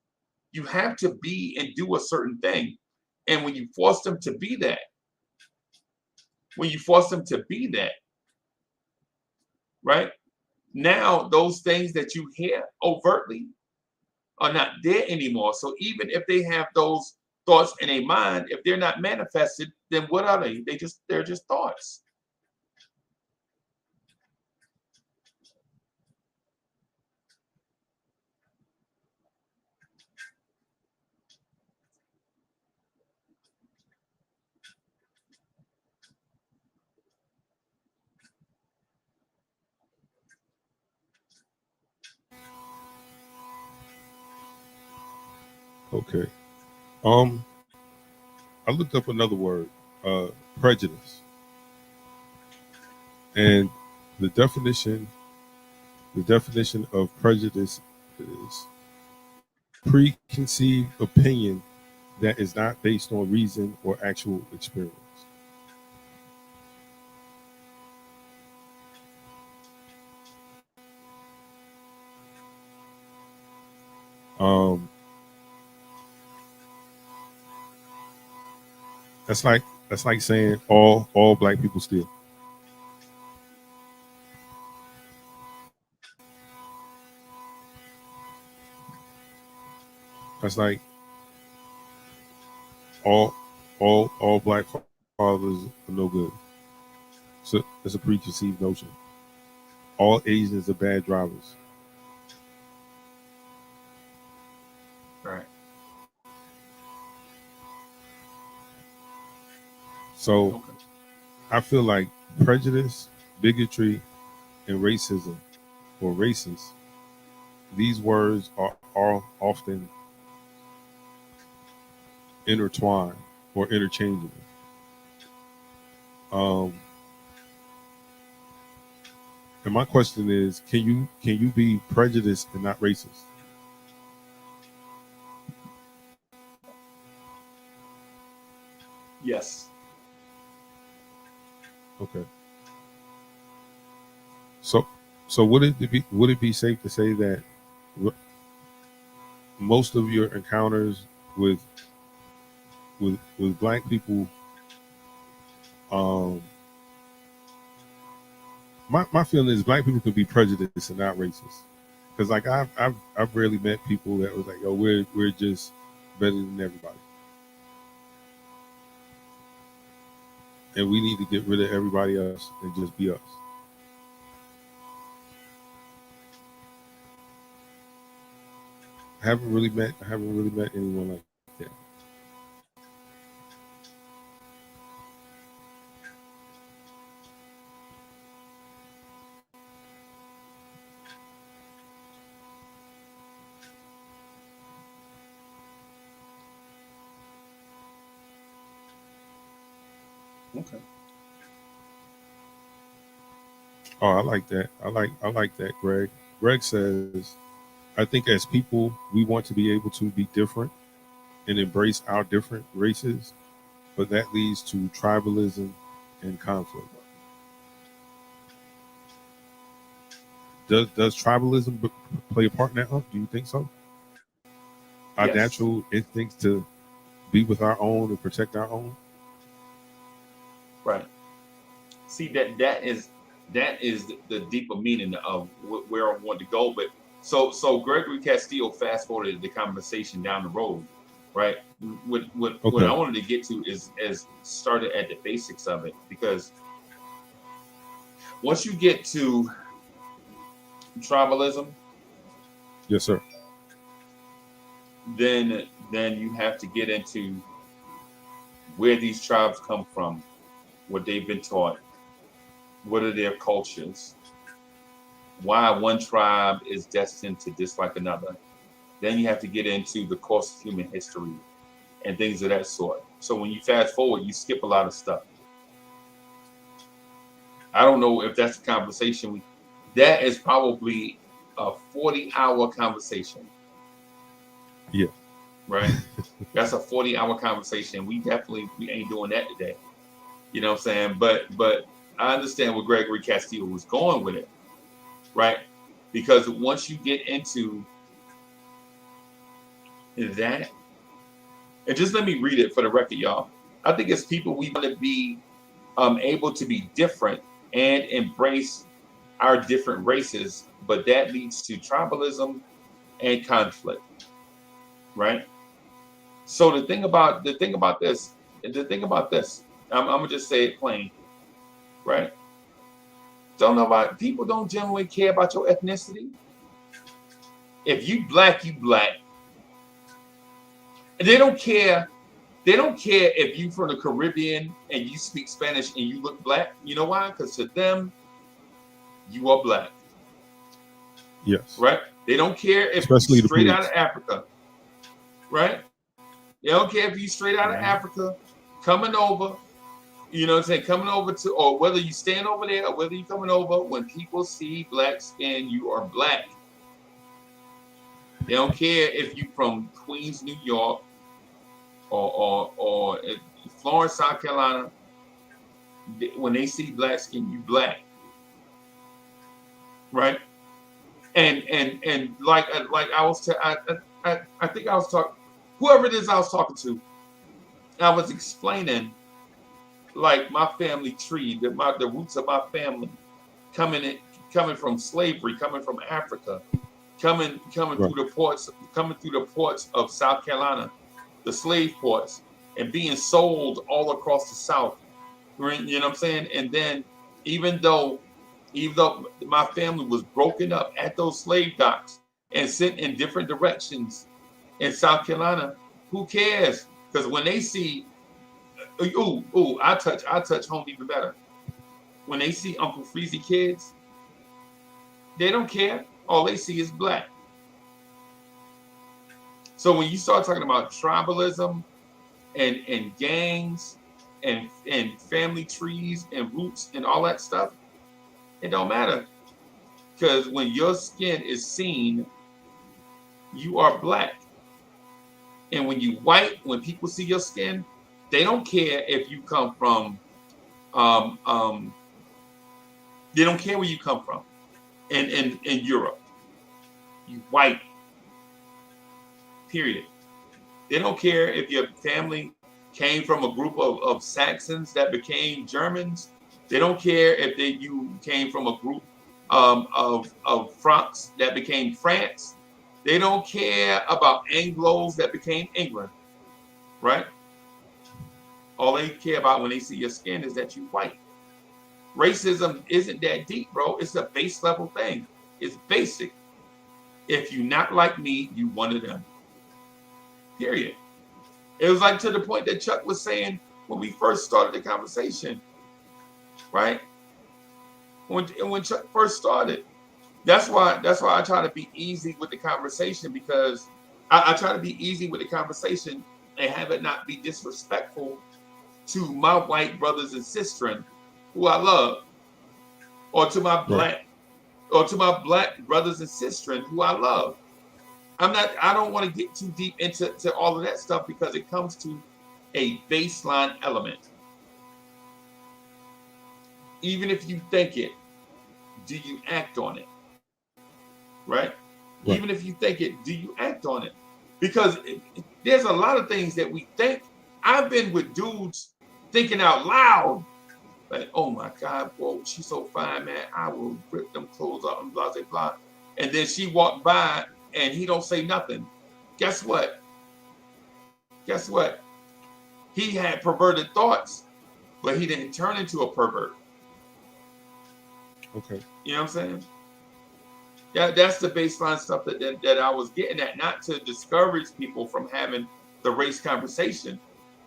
you have to be and do a certain thing. And when you force them to be that, right? Now, those things that you hear overtly are not there anymore. So even if they have those thoughts in a mind, if they're not manifested, then what are they? They're just thoughts. Okay. I looked up another word, uh, prejudice, and the definition the definition of prejudice is preconceived opinion that is not based on reason or actual experience. Um, that's like saying all black people steal. That's like all all black fathers are no good. So it's a preconceived notion. All Asians are bad drivers. Right. So Okay. I feel like prejudice, bigotry, and racism or racist, these words are often intertwined or interchangeable. Um, and my question is, can you be prejudiced and not racist? Yes. Okay. So would it be safe to say that r- most of your encounters with with black people, um, my feeling is black people could be prejudiced and not racist. Because like I've rarely met people that was like, oh, we're just better than everybody. and we need to get rid of everybody else and just be us. I haven't really met anyone like that. Okay. Oh, I like that. I like that, Greg. Greg says, I think as people, we want to be able to be different and embrace our different races, but that leads to tribalism and conflict. Does tribalism play a part in that? Huh? Do you think so? Our Yes. natural instincts to be with our own and protect our own. Right. See that is the deeper meaning of where I want to go. But so Gregory Castillo fast forwarded the conversation down the road, right? What I Okay. wanted to get to is started at the basics of it, because once you get to tribalism, Yes, sir. then you have to get into where these tribes come from, what they've been taught, what are their cultures, why one tribe is destined to dislike another. Then you have to get into the course of human history and things of that sort. So when you fast forward, you skip a lot of stuff. I don't know if that's a conversation. That is probably a 40-hour conversation, Yeah. right? That's a 40-hour conversation. We ain't doing that today. You know what I'm saying? But I understand where Gregory Castillo was going with it, right? Because once you get into that, and just let me read it for the record, y'all. I think as people, we want to be able to be different and embrace our different races, but that leads to tribalism and conflict, right? So the thing about this, I'm gonna just say it plain, right? Don't know about people don't generally care about your ethnicity. If you black, you black. And they don't care. They don't care if you from the Caribbean and you speak Spanish and you look black. You know why? Because to them, you are black, Yes. right? They don't care if you Especially the straight out of police. Africa, right? They don't care if you straight out of Africa coming over, you know what I'm saying, coming over to, or whether you staying over there or whether you coming over, when people see black skin, you are black. They don't care if you from Queens, New York, or Florence, South Carolina. When they see black skin, you black, right? And like I was, I think I was talking, whoever it is I was talking to, I was explaining like my family tree, the roots of my family coming from slavery, coming from Africa, coming Right. coming through the ports of South Carolina, the slave ports, and being sold all across the South. Right? You know what I'm saying? And then even though my family was broken up at those slave docks and sent in different directions in South Carolina, who cares? Because when they see, I touch home even better. When they see Uncle Freezy kids, they don't care. All they see is black. So when you start talking about tribalism and gangs and family trees and roots and all that stuff, it don't matter. Because when your skin is seen, you are black. And when you white, when people see your skin, they don't care if you come from um, um, they don't care where you come from in Europe. You white, period. They don't care if your family came from a group of Saxons that became Germans. They don't care if you came from a group of Francs that became France. They don't care about Anglos that became England, right? All they care about when they see your skin is that you white. Racism isn't that deep, bro. It's a base level thing. It's basic. If you not like me, you one of them. Period. It was like to the point that Chuck was saying when we first started the conversation, right? When Chuck first started, that's why I try to be easy with the conversation, because I try to be easy with the conversation and have it not be disrespectful to my white brothers and sisters who I love, or to my black brothers and sisters who I love. I don't want to get too deep into all of that stuff, because it comes to a baseline element. Even if you think it, do you act on it? Right? Even if you think it, do you act on it? Because there's a lot of things that we think. I've been with dudes thinking out loud, like, oh my God, whoa, she's so fine, man. I will rip them clothes up and blah, blah, blah. And then she walked by and he don't say nothing. Guess what? He had perverted thoughts, but he didn't turn into a pervert. Okay. You know what I'm saying? Yeah, that's the baseline stuff that I was getting at, not to discourage people from having the race conversation,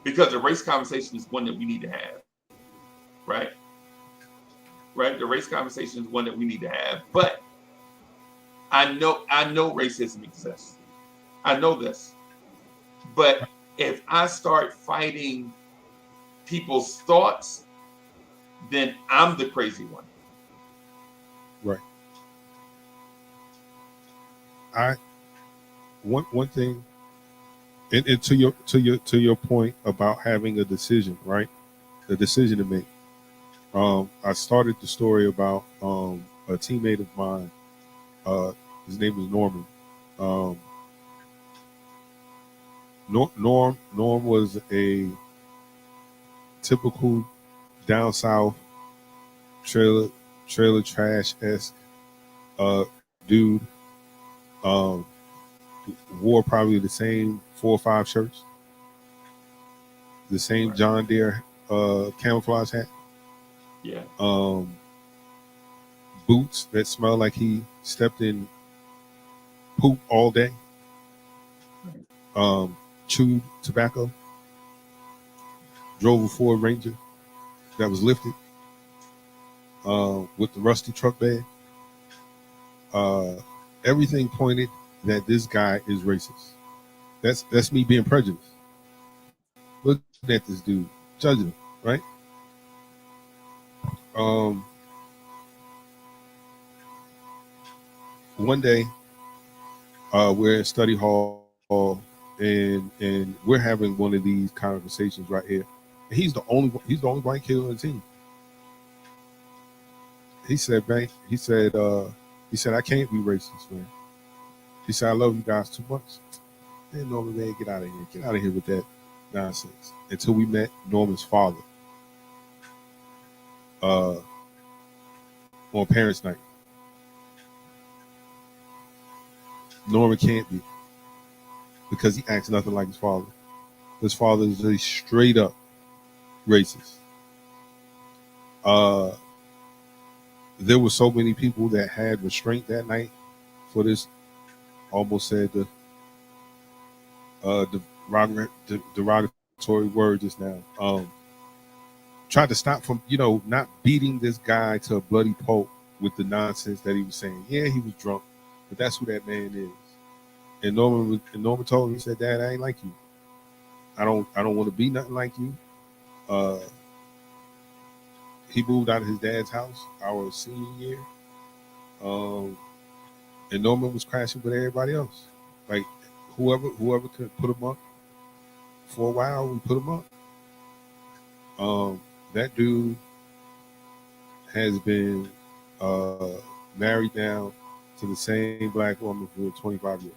because the race conversation is one that we need to have. Right? The race conversation is one that we need to have. But I know racism exists. I know this. But if I start fighting people's thoughts, then I'm the crazy one. Right. One thing, and to your point about having a decision, right? The decision to make. I started the story about a teammate of mine. His name was Norman. Norm was a typical down south trailer trash-esque dude. Wore probably the same 4 or 5 shirts, the same John Deere camouflage hat. Yeah. Boots that smell like he stepped in poop all day. Chewed tobacco. Drove a Ford Ranger that was lifted with the rusty truck bed. Everything pointed that this guy is racist. That's me being prejudiced. Looking at this dude, judging him, right? One day, we're in study hall, and we're having one of these conversations right here. And he's the only white kid on the team. He said, "Man," he said, I can't be racist, man. He said, I love you guys too much. Man, Norman, man, get out of here. Get out of here with that nonsense. Until we met Norman's father on Parents' Night. Norman can't be, because he acts nothing like his father. His father is a straight up racist. There were so many people that had restraint that night for this. Almost said the derogatory word just now. Tried to stop from, not beating this guy to a bloody pulp with the nonsense that he was saying. Yeah, he was drunk, but that's who that man is. And Norman told him, he said, "Dad, I ain't like you. I don't want to be nothing like you." He moved out of his dad's house our senior year. And Norman was crashing with everybody else. Like whoever could put him up for a while, we put him up. That dude has been married now to the same black woman for 25 years.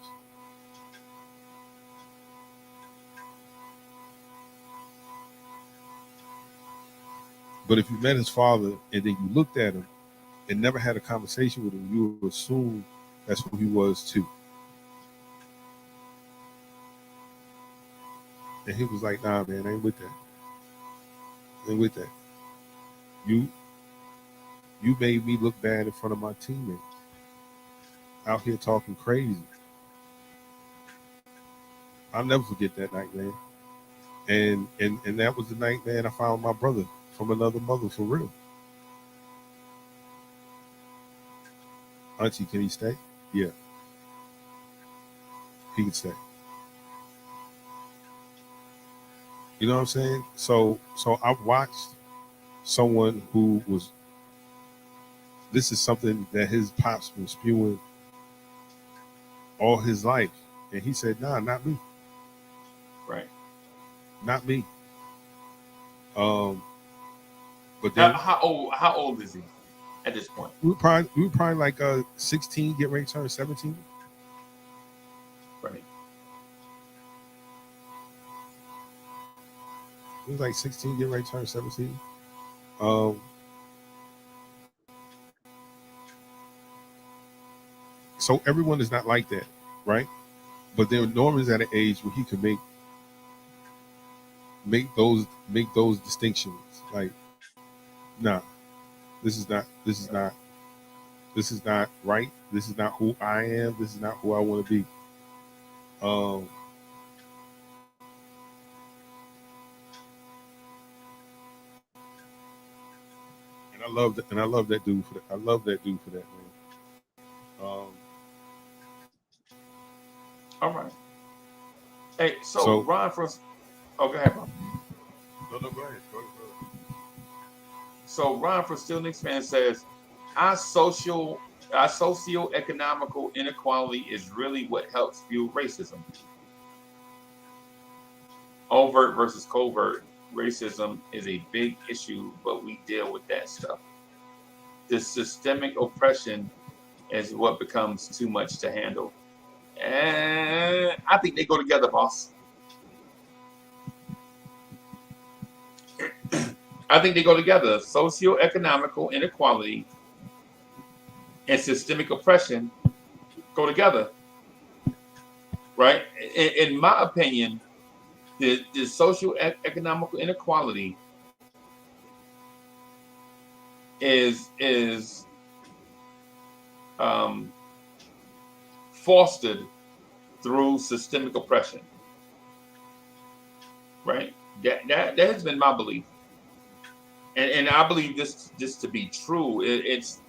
But if you met his father and then you looked at him and never had a conversation with him, you would assume that's who he was too. And he was like, "Nah, man, I ain't with that." And with that, you you made me look bad in front of my teammates out here talking crazy. I'll never forget that night, man. And that was the night, man, I found my brother from another mother for real. Auntie, can he stay? Yeah, he can stay. You know what I'm saying? So I watched someone who was, this is something that his pops been spewing all his life. And he said, nah, not me. Right. Not me. Um, but How, then how old is he at this point? we were probably like 16, get ready to turn 17. Right. He was like 16, get ready to turn 17. Um, so everyone is not like that, right? But then Norman's at an age where he could make those distinctions. Like, nah, this is not right. This is not who I am. This is not who I want to be. Um, and I love that dude for that. I love that dude for that, man. All right. Hey, so So Ron from, oh, go ahead, bro. no, go ahead. Go ahead. So Ron from Still Knicks fan says, our socio-economical inequality is really what helps fuel racism. Overt versus covert racism is a big issue, but we deal with that stuff. The systemic oppression is what becomes too much to handle. And I think they go together, boss. I think they go together. Socio-economical inequality and systemic oppression go together, right? In my opinion, the socio-economical inequality is fostered through systemic oppression, right? That has been my belief, and I believe this to be true. It's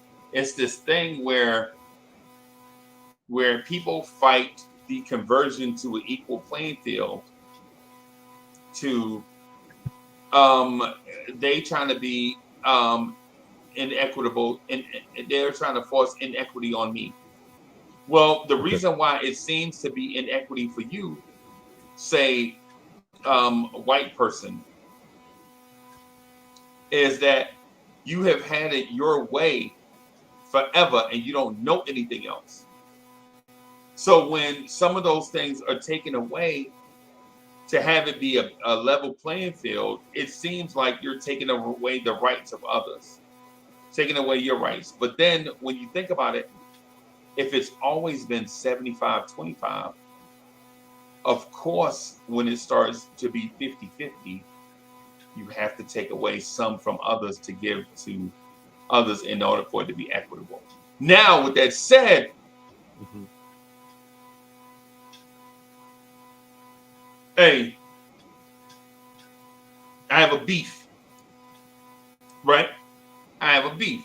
this thing where people fight the conversion to an equal playing field to they trying to be inequitable, and they're trying to force inequity on me. Well, the reason why it seems to be inequity for you, say, a white person, is that you have had it your way forever and you don't know anything else. So when some of those things are taken away to have it be a level playing field, it seems like you're taking away the rights of others, taking away your rights. But then when you think about it, if it's always been 75-25, of course, when it starts to be 50-50, you have to take away some from others to give to others in order for it to be equitable. Now, with that said, hey, I have a beef, right? I have a beef,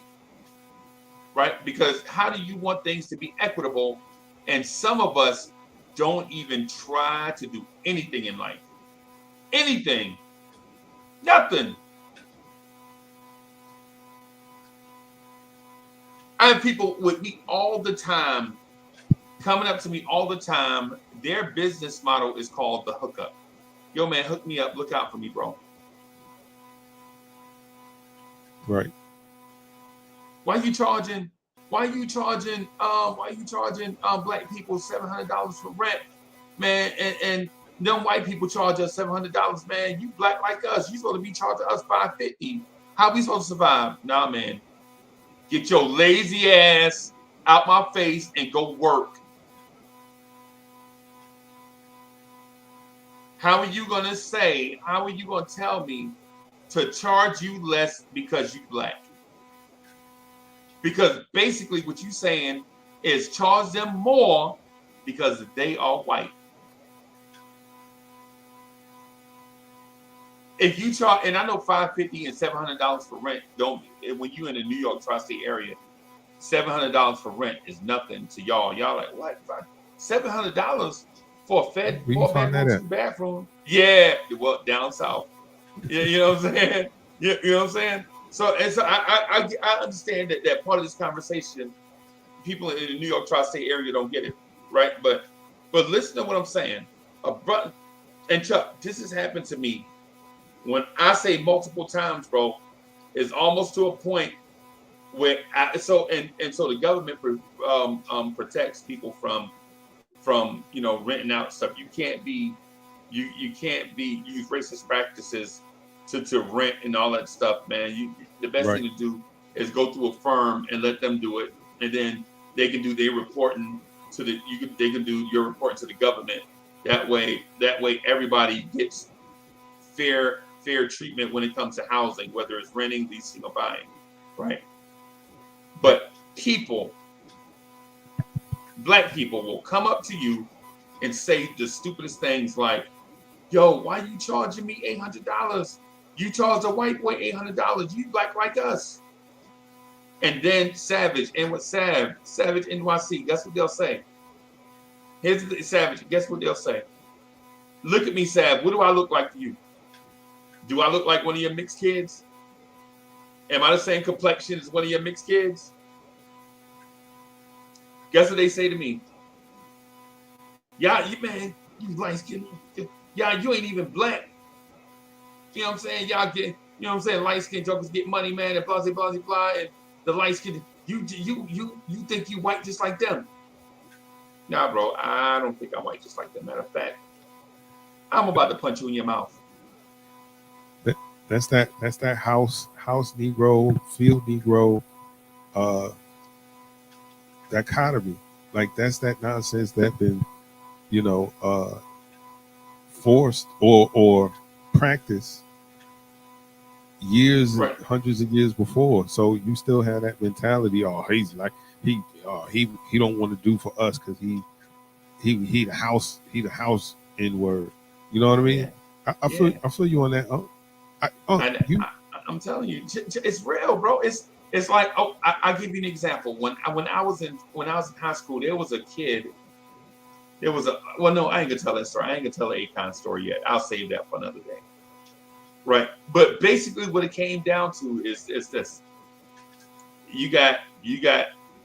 right? Because how do you want things to be equitable? And some of us don't even try to do anything in life. Anything. Nothing. I have people with me all the time, coming up to me all the time. Their business model is called the hookup. Yo, man, hook me up. Look out for me, bro. Right. Why you charging black people $700 for rent, man? And them white people charge us $700, man. You black like us, you supposed to be charging us $550. How we supposed to survive? Nah, man. Get your lazy ass out my face and go work. How are you gonna tell me to charge you less because you black. Because basically what you're saying is charge them more because they are white. If you charge, and I know $550 and $700 for rent don't. When you in the New York tri-state area, $700 for rent is nothing to y'all. Y'all like what? $700 for a Where you 4-bedroom, 2-bathroom? Yeah, well, down south. Yeah, you know what I'm saying? You know what I'm saying? So, and so I understand that part of this conversation, people in the New York tri-state area don't get it, right? But listen to what I'm saying. And Chuck, this has happened to me. When I say multiple times, bro, it's almost to a point where so the government protects people from renting out stuff. You can't use racist practices to rent and all that stuff, man. The best thing to do is go through a firm and let them do it, and then they can do their reporting they can do your reporting to the government. That way everybody gets fair treatment when it comes to housing, whether it's renting, leasing, or buying, right? But black people will come up to you and say the stupidest things like, yo, why you charging me $800? You charge a white boy $800. You black like us. And then Savage NYC, guess what they'll say? Here's the Savage, guess what they'll say? Look at me, Sav, what do I look like to you? Do I look like one of your mixed kids? Am I the same complexion as one of your mixed kids? Guess what they say to me? Yeah, you light skin. Yeah, you ain't even black. You know what I'm saying? Y'all get, you know what I'm saying? Light skin jokers get money, man, and blah, blah, blah, and the light skin, you think you white just like them. Nah, bro, I don't think I'm white just like them. Matter of fact, I'm about to punch you in your mouth. That's that house Negro, field Negro dichotomy. Like that's that nonsense that been, forced or practiced years, hundreds of years before. So you still have that mentality. Oh, he's like he don't want to do for us because he the house in word. You know what I mean? Yeah. I feel you on that. I'm telling you, it's real, bro. It's like, I'll give you an example. When I was in high school, there was a kid. I ain't gonna tell that story. I ain't gonna tell the Akon story yet. I'll save that for another day. Right. But basically what it came down to is this. You got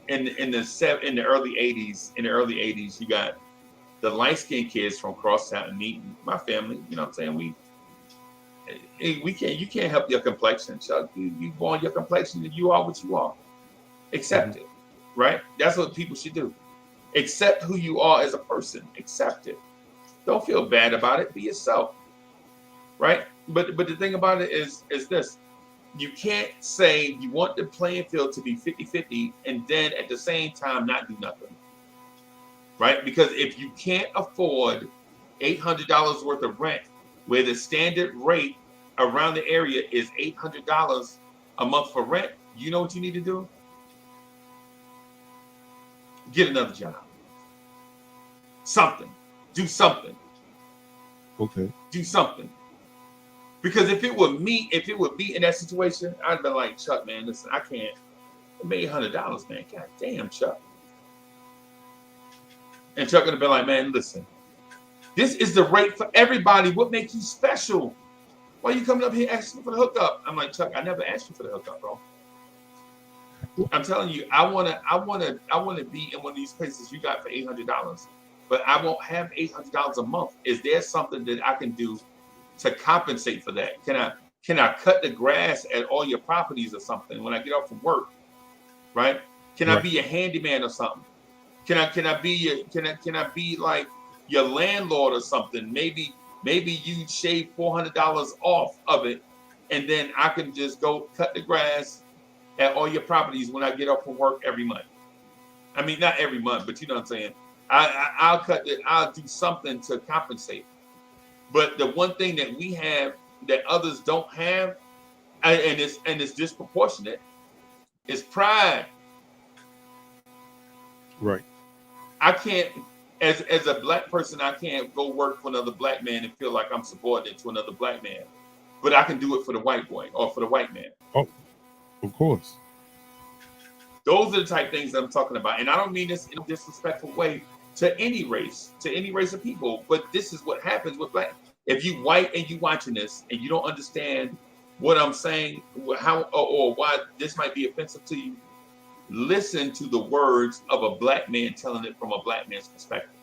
in the early 80s, you got the light-skinned kids from crosstown and me, my family, you know what I'm saying? You can't help your complexion, Chuck. You born your complexion and you are what you are. Accept it. Right? That's what people should do. Accept who you are as a person. Accept it. Don't feel bad about it. Be yourself. Right? But the thing about it is this. You can't say you want the playing field to be 50-50 and then at the same time not do nothing. Right? Because if you can't afford $800 worth of rent, where the standard rate around the area is $800 a month for rent, you know what you need to do? Get another job. Something. Do something. Okay. Do something. Because if it would be in that situation, I'd be like, Chuck, man, listen, I can't. I made $800, man. God damn, Chuck. And Chuck would have been like, man, listen, this is the rate for everybody. What makes you special? Why are you coming up here asking for the hookup? I'm like, Chuck, I never asked you for the hookup, bro. I'm telling you, I wanna be in one of these places you got for $800, but I won't have $800 a month. Is there something that I can do to compensate for that? Can I cut the grass at all your properties or something when I get off from work? Right? Can I be a handyman or something? Can I be like your landlord or something? Maybe you shave $400 off of it, and then I can just go cut the grass at all your properties when I get off from work every month. I mean, not every month, but you know what I'm saying. I'll do something to compensate. But the one thing that we have that others don't have And it's disproportionate. It's pride. Right. I can't, as a black person, I can't go work for another black man and feel like I'm subordinate to another black man, but I can do it for the white boy or for the white man. Oh, of course. Those are the type of things that I'm talking about, and I don't mean this in a disrespectful way to any race of people, but this is what happens with black. If you white and you watching this and you don't understand what I'm saying, how or why this might be offensive to you, listen to the words of a black man telling it from a black man's perspective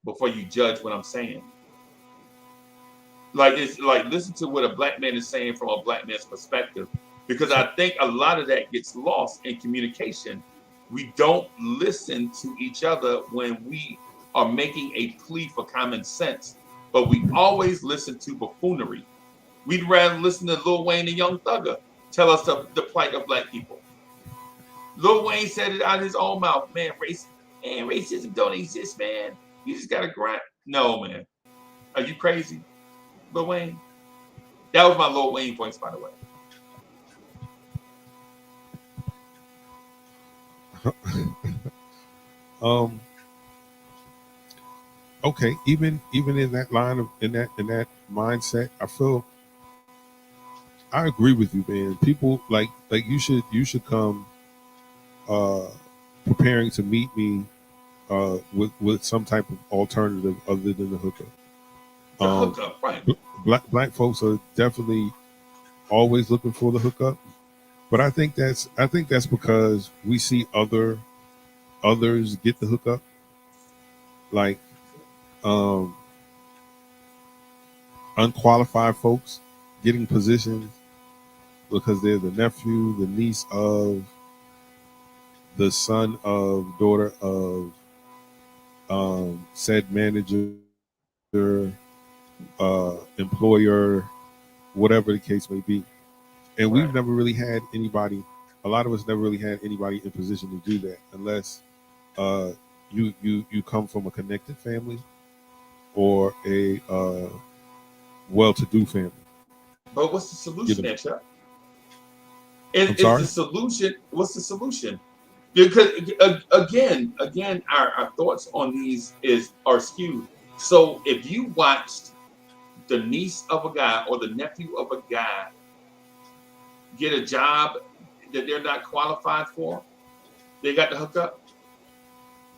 before you judge what I'm saying. Like, it's like, listen to what a black man is saying from a black man's perspective, because I think a lot of that gets lost in communication. We don't listen to each other when we are making a plea for common sense, but we always listen to buffoonery. We'd rather listen to Lil Wayne and Young Thugger tell us the plight of black people. Lil Wayne said it out of his own mouth, man. Racism don't exist, man. You just gotta grind. No, man. Are you crazy, Lil Wayne? That was my Lil Wayne points, by the way. Okay, even in that line of in that mindset, I agree with you, man. People like you should come preparing to meet me with some type of alternative other than the hookup. The hookup, right? Black folks are definitely always looking for the hookup, but I think that's because we see others get the hookup, like unqualified folks getting positions because they're the nephew, the niece of, the son of, daughter of said manager, employer, whatever the case may be. And Right. we've never really had anybody, a lot of us never really had anybody in position to do that unless you come from a connected family or a well-to-do family. But what's the solution there, Chuck? I'm sorry? The solution? What's the solution? Because again, our thoughts on these are skewed. So if you watched the niece of a guy or the nephew of a guy get a job that they're not qualified for, they got the hookup,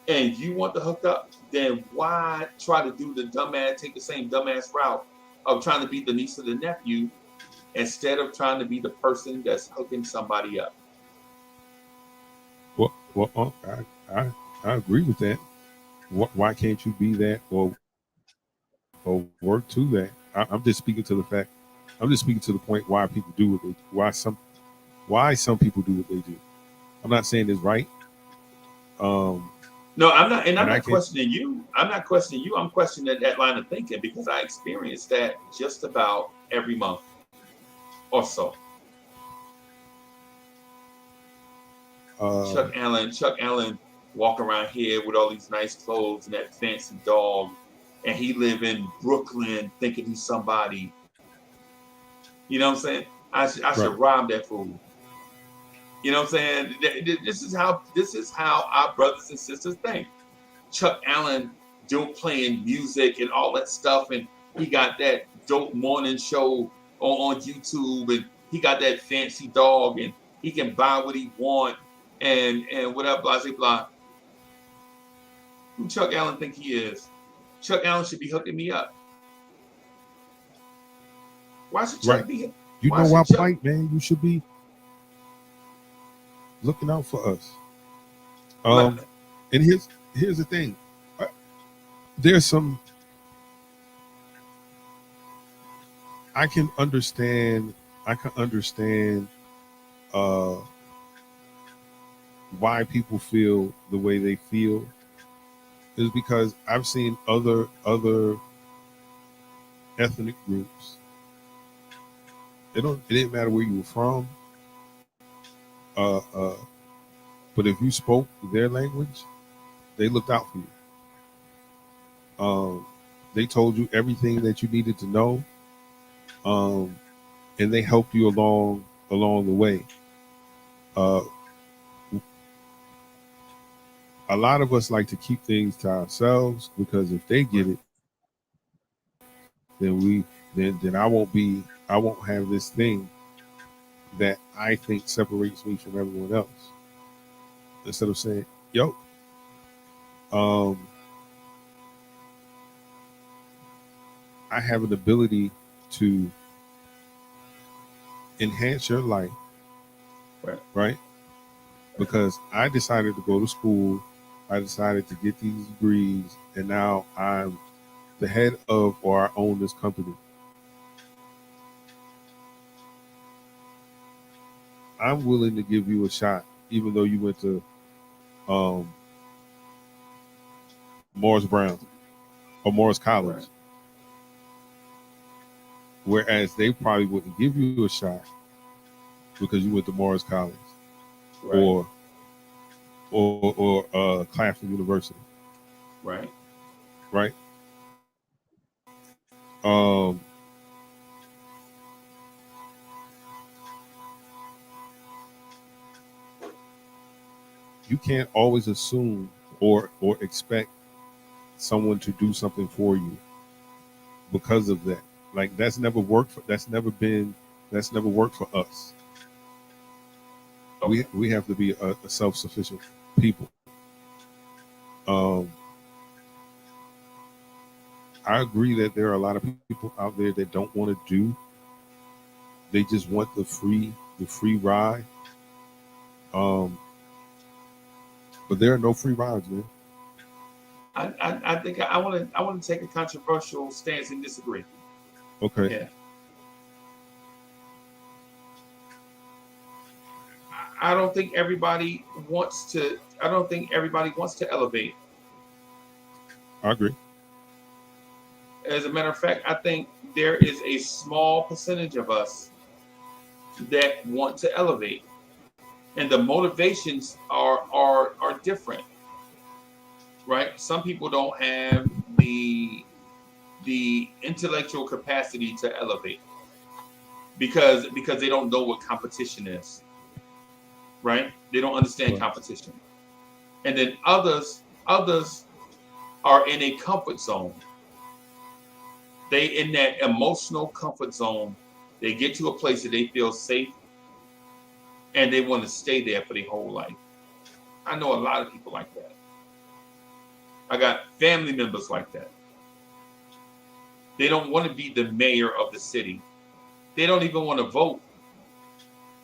and you want the hookup, then why try to take the same dumbass route of trying to be the niece of the nephew instead of trying to be the person that's hooking somebody up? Well, I agree with that. Why can't you be that or work to that? I'm just speaking to the fact. I'm just speaking to the point why people do what they do. Why some people do what they do. I'm not saying it's right. No, I'm not, and I'm not questioning you. I'm not questioning you. I'm questioning that line of thinking because I experienced that just about every month or so. Chuck Allen walk around here with all these nice clothes and that fancy dog, and he live in Brooklyn thinking he's somebody. You know what I'm saying? I should rob that fool. You know what I'm saying? This is how our brothers and sisters think. Chuck Allen playing music and all that stuff, and he got that dope morning show on YouTube, and he got that fancy dog, and he can buy what he want, and whatever, blah, blah, blah. Who Chuck Allen think he is? Chuck Allen should be hooking me up. Why should Chuck be? You know why, White man? You should be looking out for us. And here's the thing. There's some. I can understand why people feel the way they feel is because I've seen other ethnic groups. It didn't matter where you were from. But if you spoke their language, they looked out for you. They told you everything that you needed to know. and they help you along the way. Uh, a lot of us like to keep things to ourselves because if they get it, then I won't have this thing that I think separates me from everyone else. Instead of saying, "Yo, um, I have an ability to enhance your life, right? Because I decided to go to school, I decided to get these degrees, and now I'm the head of or I own this company. I'm willing to give you a shot, even though you went to um, Morris Brown or Morris College. Right. Whereas they probably wouldn't give you a shot because you went to Morris College Right. or Claflin University, Right. right? Um, you can't always assume or expect someone to do something for you because of that. Like that's never worked for that's never worked for us. Okay. We have to be a self-sufficient people. Um, I agree that there are a lot of people out there that don't want to do. They just want the free ride. Um, but there are no free rides, man. I think I want to take a controversial stance and disagree. Okay. Yeah. I don't think everybody wants to. I don't think everybody wants to elevate. I agree. As a matter of fact, I think there is a small percentage of us that want to elevate, and the motivations are different, right? Some people don't have the intellectual capacity to elevate because they don't know what competition is, right? They don't understand Right. competition, and then others are in a comfort zone. They in that emotional comfort zone. They get to a place that they feel safe and they want to stay there for their whole life. I know a lot of people like that. I got family members like that. They don't want to be the mayor of the city. They don't even want to vote.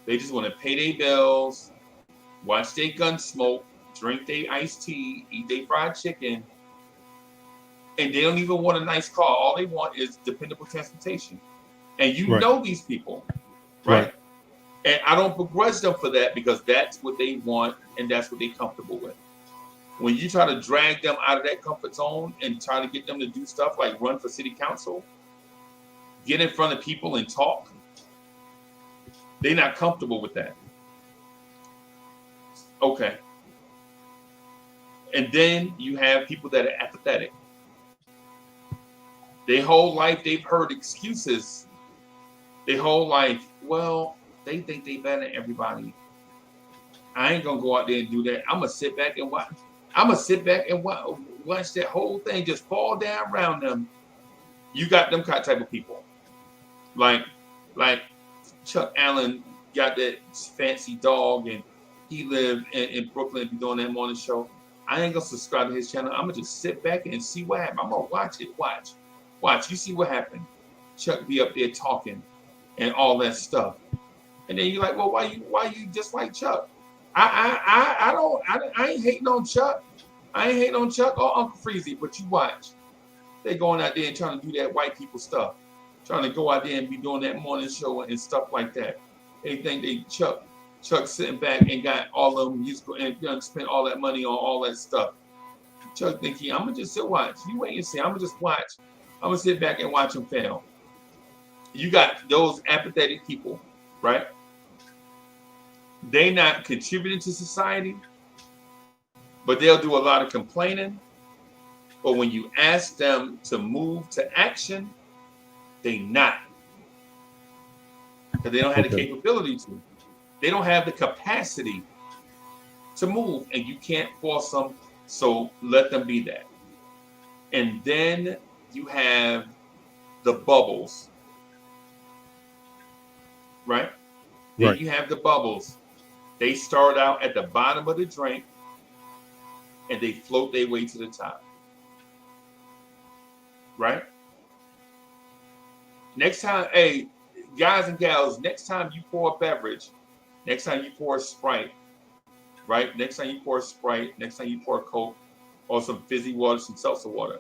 They just want to pay their bills, watch their gun smoke, drink their iced tea, eat their fried chicken, and they don't even want a nice car. All they want is dependable transportation. And you Right. know these people, right? Right. And I don't begrudge them for that because that's what they want and that's what they're comfortable with. When you try to drag them out of that comfort zone and try to get them to do stuff like run for city council, get in front of people and talk, they're not comfortable with that. Okay. And then you have people that are apathetic. Their whole life they've heard excuses. Their whole life, well, they think they better than everybody. I ain't gonna go out there and do that. I'm gonna sit back and watch. I'm gonna sit back and watch that whole thing just fall down around them. You got them type of people, like Chuck Allen got that fancy dog, and he lived in Brooklyn, be doing that morning show. I ain't gonna subscribe to his channel. I'm gonna just sit back and see what happens. I'm gonna watch it. Watch. You see what happened. Chuck be up there talking and all that stuff, and then you're like, well, why you just like Chuck? I ain't hating on Chuck. I ain't hating on Chuck or Uncle Freezy, but you watch. They going out there and trying to do that white people stuff. Trying to go out there and be doing that morning show and stuff like that. They think Chuck sitting back and got all of them musical and spent all that money on all that stuff. Chuck thinking, I'm gonna just sit watch. You wait and see. I'm gonna just watch. I'm gonna sit back and watch them fail. You got those apathetic people, right? They not contributing to society, but they'll do a lot of complaining. But when you ask them to move to action, they not. because they don't have the Okay. capability to. They don't have the capacity to move, and you can't force them. So let them be that. And then you have the bubbles, right? Then Right. you have the bubbles. They start out at the bottom of the drink and they float their way to the top, right? Next time, hey, guys and gals, next time you pour a beverage, next time you pour a Sprite, right? Next time you pour a Sprite, next time you pour a Coke or some fizzy water, some seltzer water.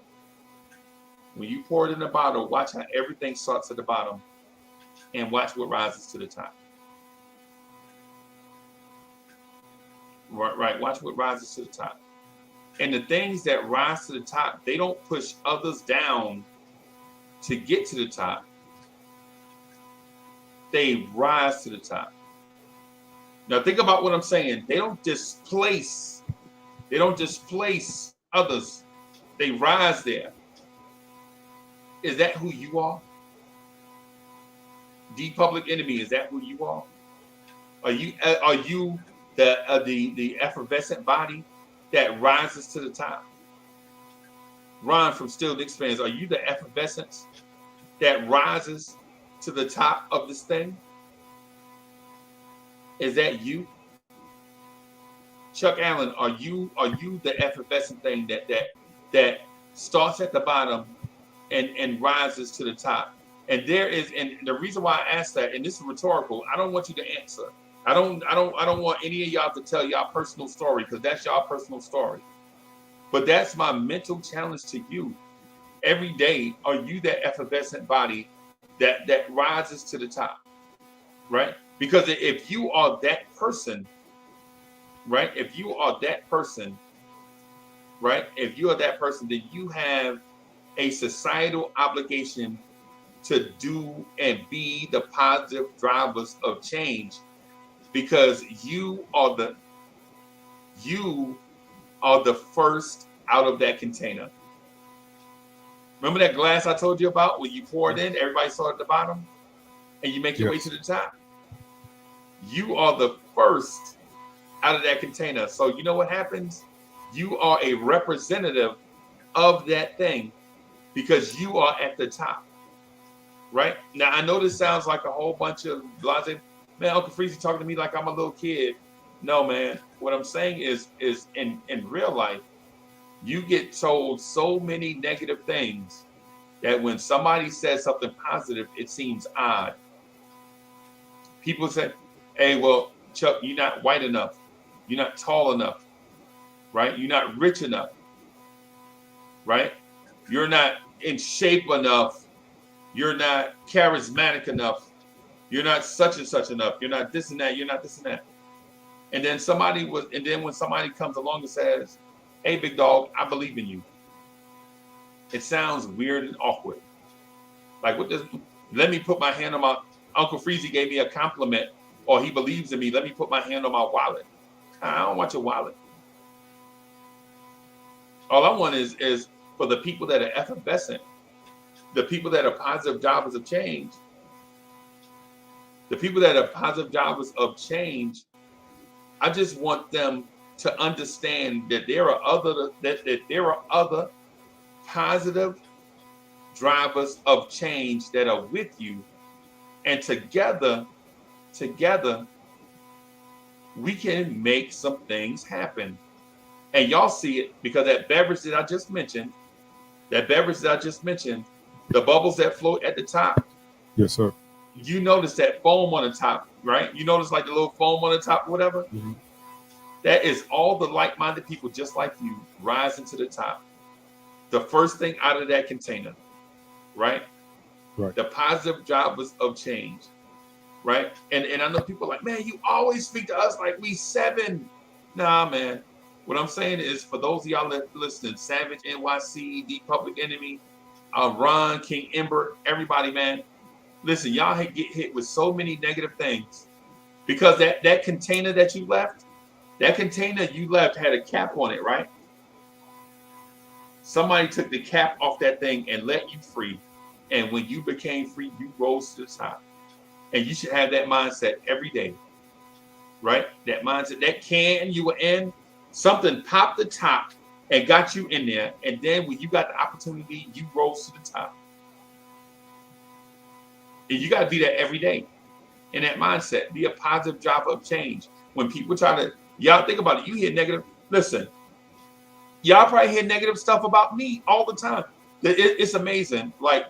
When you pour it in the bottle, watch how everything starts at the bottom and watch what rises to the top. Right, watch what rises to the top. And the things that rise to the top, they don't push others down to get to the top. They rise to the top. Now think about what I'm saying. They don't displace others. They rise there. Is that who you are? The Public Enemy, is that who you are? Are you the effervescent body that rises to the top? Ron from Still Knicks fans, are you the effervescence that rises to the top of this thing? Is that you? Chuck Allen, are you the effervescent thing that starts at the bottom and rises to the top? And the reason why I asked that, and this is rhetorical, I don't want you to answer. I don't want any of y'all to tell y'all personal story, because that's y'all personal story. But that's my mental challenge to you. Every day, are you that effervescent body that rises to the top? Right? Because if you are that person, right? If you are that person, right? If you are that person, then you have a societal obligation to do and be the positive drivers of change, because you are the first out of that container. Remember that glass I told you about when you pour it in, everybody saw it at the bottom, and you make your way to the top? You are the first out of that container. So you know what happens? You are a representative of that thing because you are at the top, right? Now, I know this sounds like a whole bunch of blase. Man, Uncle Freezy talking to me like I'm a little kid. No, man. What I'm saying is in real life, you get told so many negative things that when somebody says something positive, it seems odd. People say, hey, well, Chuck, you're not white enough. You're not tall enough, right? You're not rich enough, right? You're not in shape enough. You're not charismatic enough. You're not such and such enough. You're not this and that. You're not this and that. And then when somebody comes along and says, hey, big dog, I believe in you. It sounds weird and awkward. Like, let me put my hand on my, Uncle Freezy gave me a compliment, or he believes in me. Let me put my hand on my wallet. I don't want your wallet. All I want is for the people that are effervescent, the people that are positive drivers of change, the people that are positive drivers of change, I just want them to understand that there are other positive drivers of change that are with you, and together we can make some things happen. And y'all see it because that beverage that I just mentioned, the bubbles that float at the top. Yes, sir. You notice that foam on the top, right? You notice like the little foam on the top, whatever. Mm-hmm. That is all the like-minded people just like you rising to the top. The first thing out of that container, right? Right. The positive drivers of change, right? And I know people are like, man, you always speak to us like we 7. Nah, man. What I'm saying is, for those of y'all that listening, Savage, NYC, The Public Enemy, Ron, King Ember, everybody, man, listen, y'all get hit with so many negative things because that container that you left, had a cap on it, right? Somebody took the cap off that thing and let you free. And when you became free, you rose to the top. And you should have that mindset every day, right? That mindset, that can you were in, something popped the top and got you in there. And then when you got the opportunity, you rose to the top. And you got to be that every day. In that mindset, be a positive driver of change. When people try to, y'all think about it, you hear negative, listen, y'all probably hear negative stuff about me all the time. It's amazing. Like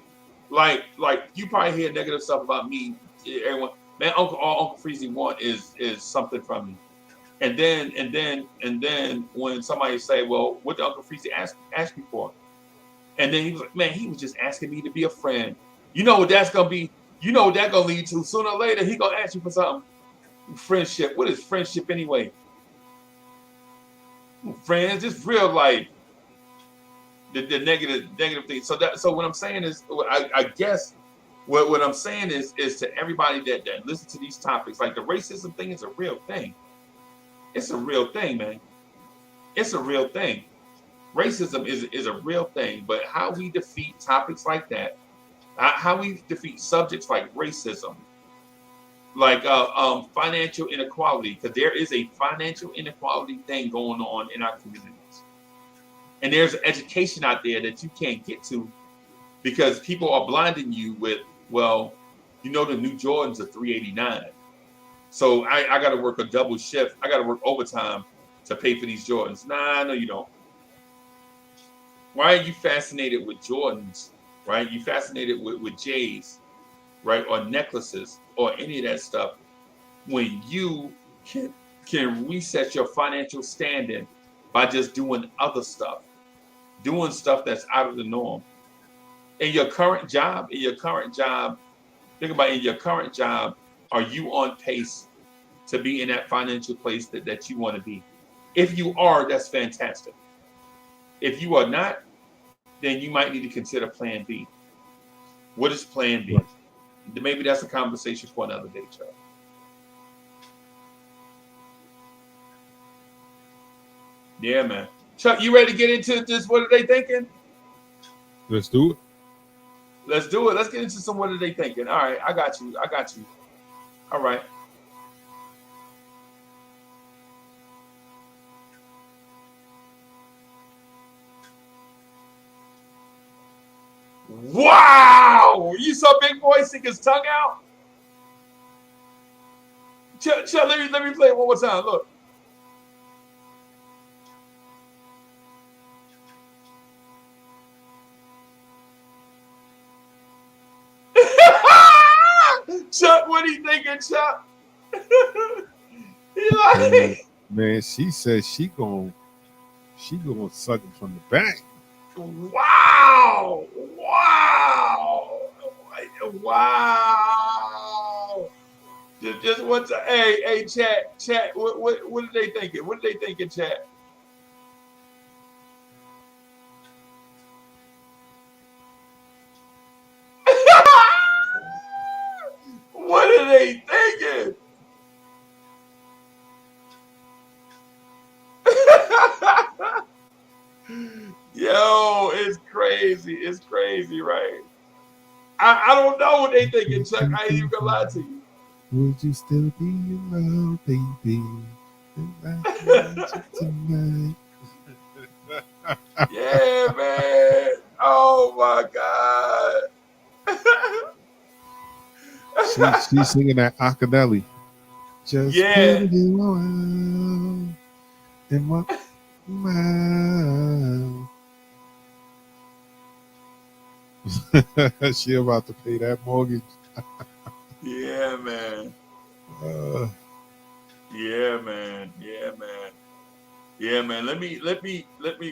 you probably hear negative stuff about me. Everyone, man, Uncle Freezy one is something from me. And then when somebody say, well, what did Uncle Freezy ask me for? And then he was like, man, he was just asking me to be a friend. You know what that's gonna be? You know what that's gonna lead to? Sooner or later, he gonna ask you for something. Friendship. What is friendship anyway? Friends, just real life. The negative thing. So what I'm saying is, I guess what I'm saying is to everybody that listens to these topics, like the racism thing is a real thing. It's a real thing, man. It's a real thing. Racism is a real thing, but how we defeat topics like that, how we defeat subjects like racism, like financial inequality, because there is a financial inequality thing going on in our communities. And there's education out there that you can't get to because people are blinding you with, well, you know, the new Jordans are $389. So I got to work a double shift. I got to work overtime to pay for these Jordans. Nah, no, you don't. Why are you fascinated with Jordans, right? You fascinated with J's, right? Or necklaces or any of that stuff when you can reset your financial standing by just doing other stuff, doing stuff that's out of the norm. In your current job, think about in your current job, are you on pace to be in that financial place that you want to be? If you are, that's fantastic. If you are not, then you might need to consider plan B. What is plan B? Maybe that's a conversation for another day, Chuck. Yeah, man. Chuck, you ready to get into this? What are they thinking? Let's do it. Let's do it. Let's get into some what are they thinking. All right, I got you. All right. Wow! You saw Big Boy stick his tongue out? Chuck, let me play it one more time. Look. Chuck, what are you thinking, Chuck? Man, she says she gonna suck it from the back. Wow! Just what's hey, chat. What are they thinking? What are they thinking, chat? What are they thinking? Yo, it's crazy, right? I don't know what they thinking, Chuck. I ain't even gonna lie to you. Would you still be around, baby? Tonight. Yeah, man. Oh my God. She's singing that Akadeli. Just Yeah. put it in my mouth. In my mouth. She about to pay that mortgage. Yeah, man. Yeah, man. Let me.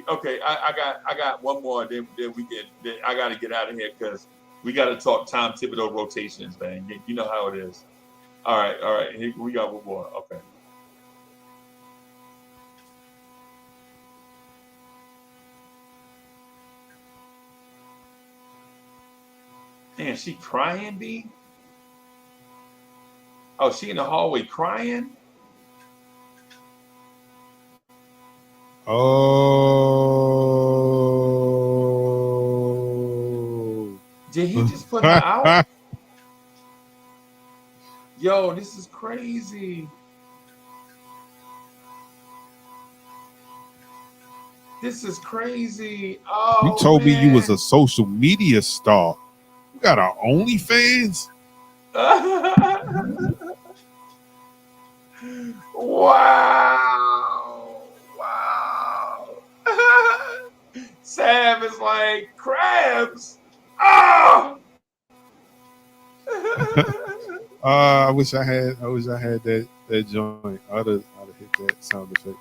Okay, I got one more. Then we get. I got to get out of here because we got to talk Tom Thibodeau rotations, man. You know how it is. All right. Here, we got one more. Okay. Man, she crying, B? Oh, she in the hallway crying? Oh. Did he just put her out? Yo, this is crazy. This is crazy. You Oh told me you was man. a social media star. You got our OnlyFans? Wow. Wow. Sam is like crabs. Oh! I wish I had that joint. I'd have hit that sound effect.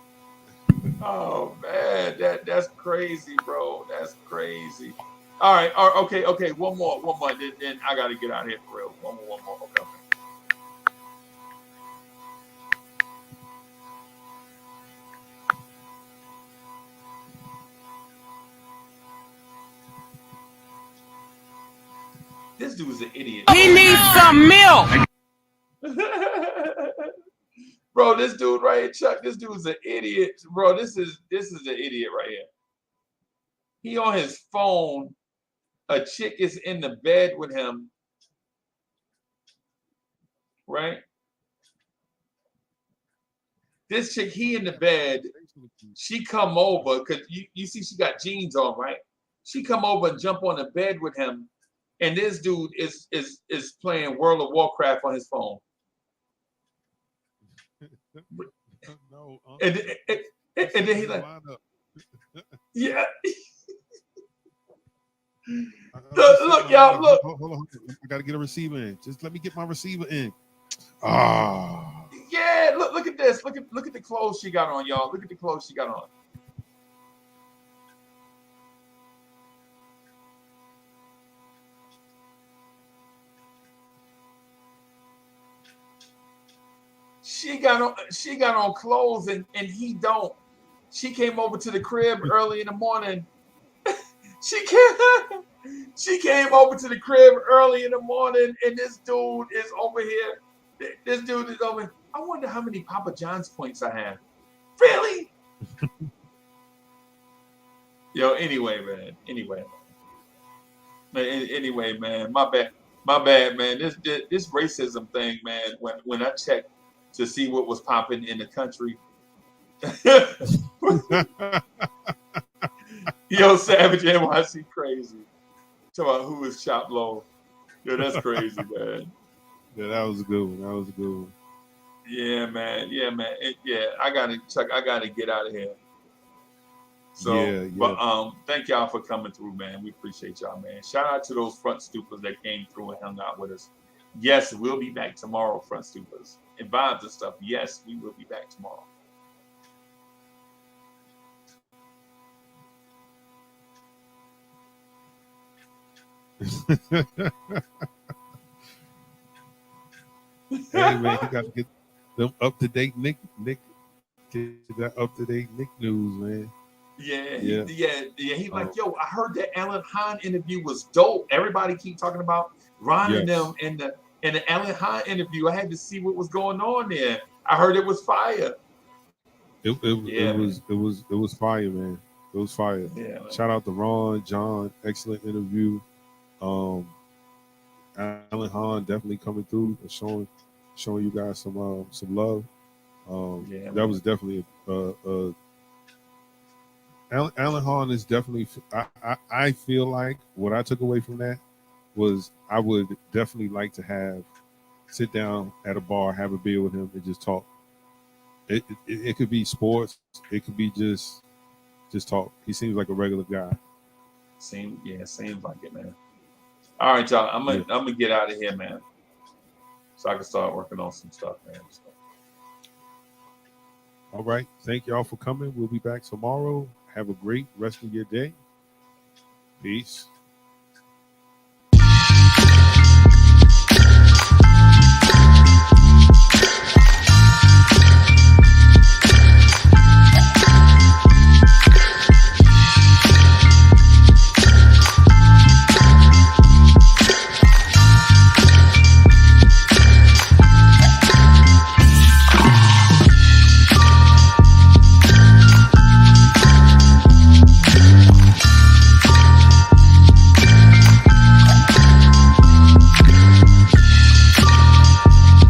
Oh man, that's crazy, bro. That's crazy. All right, okay. One more. Then I gotta get out of here for real. One more. Okay. This dude's an idiot. He needs some milk. Bro, this dude right here, Chuck. This dude's an idiot, bro. This is an idiot right here. He on his phone. A chick is in the bed with him, right? This chick, he in the bed. She come over because you see she got jeans on, right? She come over and jump on the bed with him, and this dude is playing World of Warcraft on his phone. No, And then he like, yeah. Look, y'all, look. Hold on. I gotta get a receiver in. Just let me get my receiver in. Ah. Yeah, look at this. Look at the clothes she got on, y'all. Look at the clothes she got on. She got on clothes and he don't. She came over to the crib early in the morning. She came over to the crib early in the morning, and this dude is over here. This dude is over. I wonder how many Papa John's points I have. Really? Yo, anyway, man. Anyway, man. My bad, man. This racism thing, man. When I checked to see what was popping in the country. Yo, Savage NYC crazy. Talk about who is Chop Low. Yo, that's crazy, man. Yeah, that was a good one. Yeah, man. I gotta get out of here. So, yeah. But thank y'all for coming through, man. We appreciate y'all, man. Shout out to those front stoopers that came through and hung out with us. Yes, we'll be back tomorrow, front stoopers. And vibes and stuff. Yes, we will be back tomorrow. Hey man, you got to get them up to date Nick get that up to date Nick news, man. Yeah. He's like, yo, I heard that Alan Hahn interview was dope. Everybody keep talking about Ron and them in the Alan Hahn interview. I had to see what was going on there. I heard it was fire. It was fire, man. It was fire. Yeah, shout out to Ron, John, excellent interview. Alan Hahn definitely coming through and showing you guys some love. That was definitely Alan Hahn is definitely. I feel like what I took away from that was I would definitely like to sit down at a bar, have a beer with him, and just talk. It could be sports. It could be just talk. He seems like a regular guy. Seems like it, man. All right, y'all. I'm gonna get out of here, man, so I can start working on some stuff, man. So. All right. Thank y'all for coming. We'll be back tomorrow. Have a great rest of your day. Peace.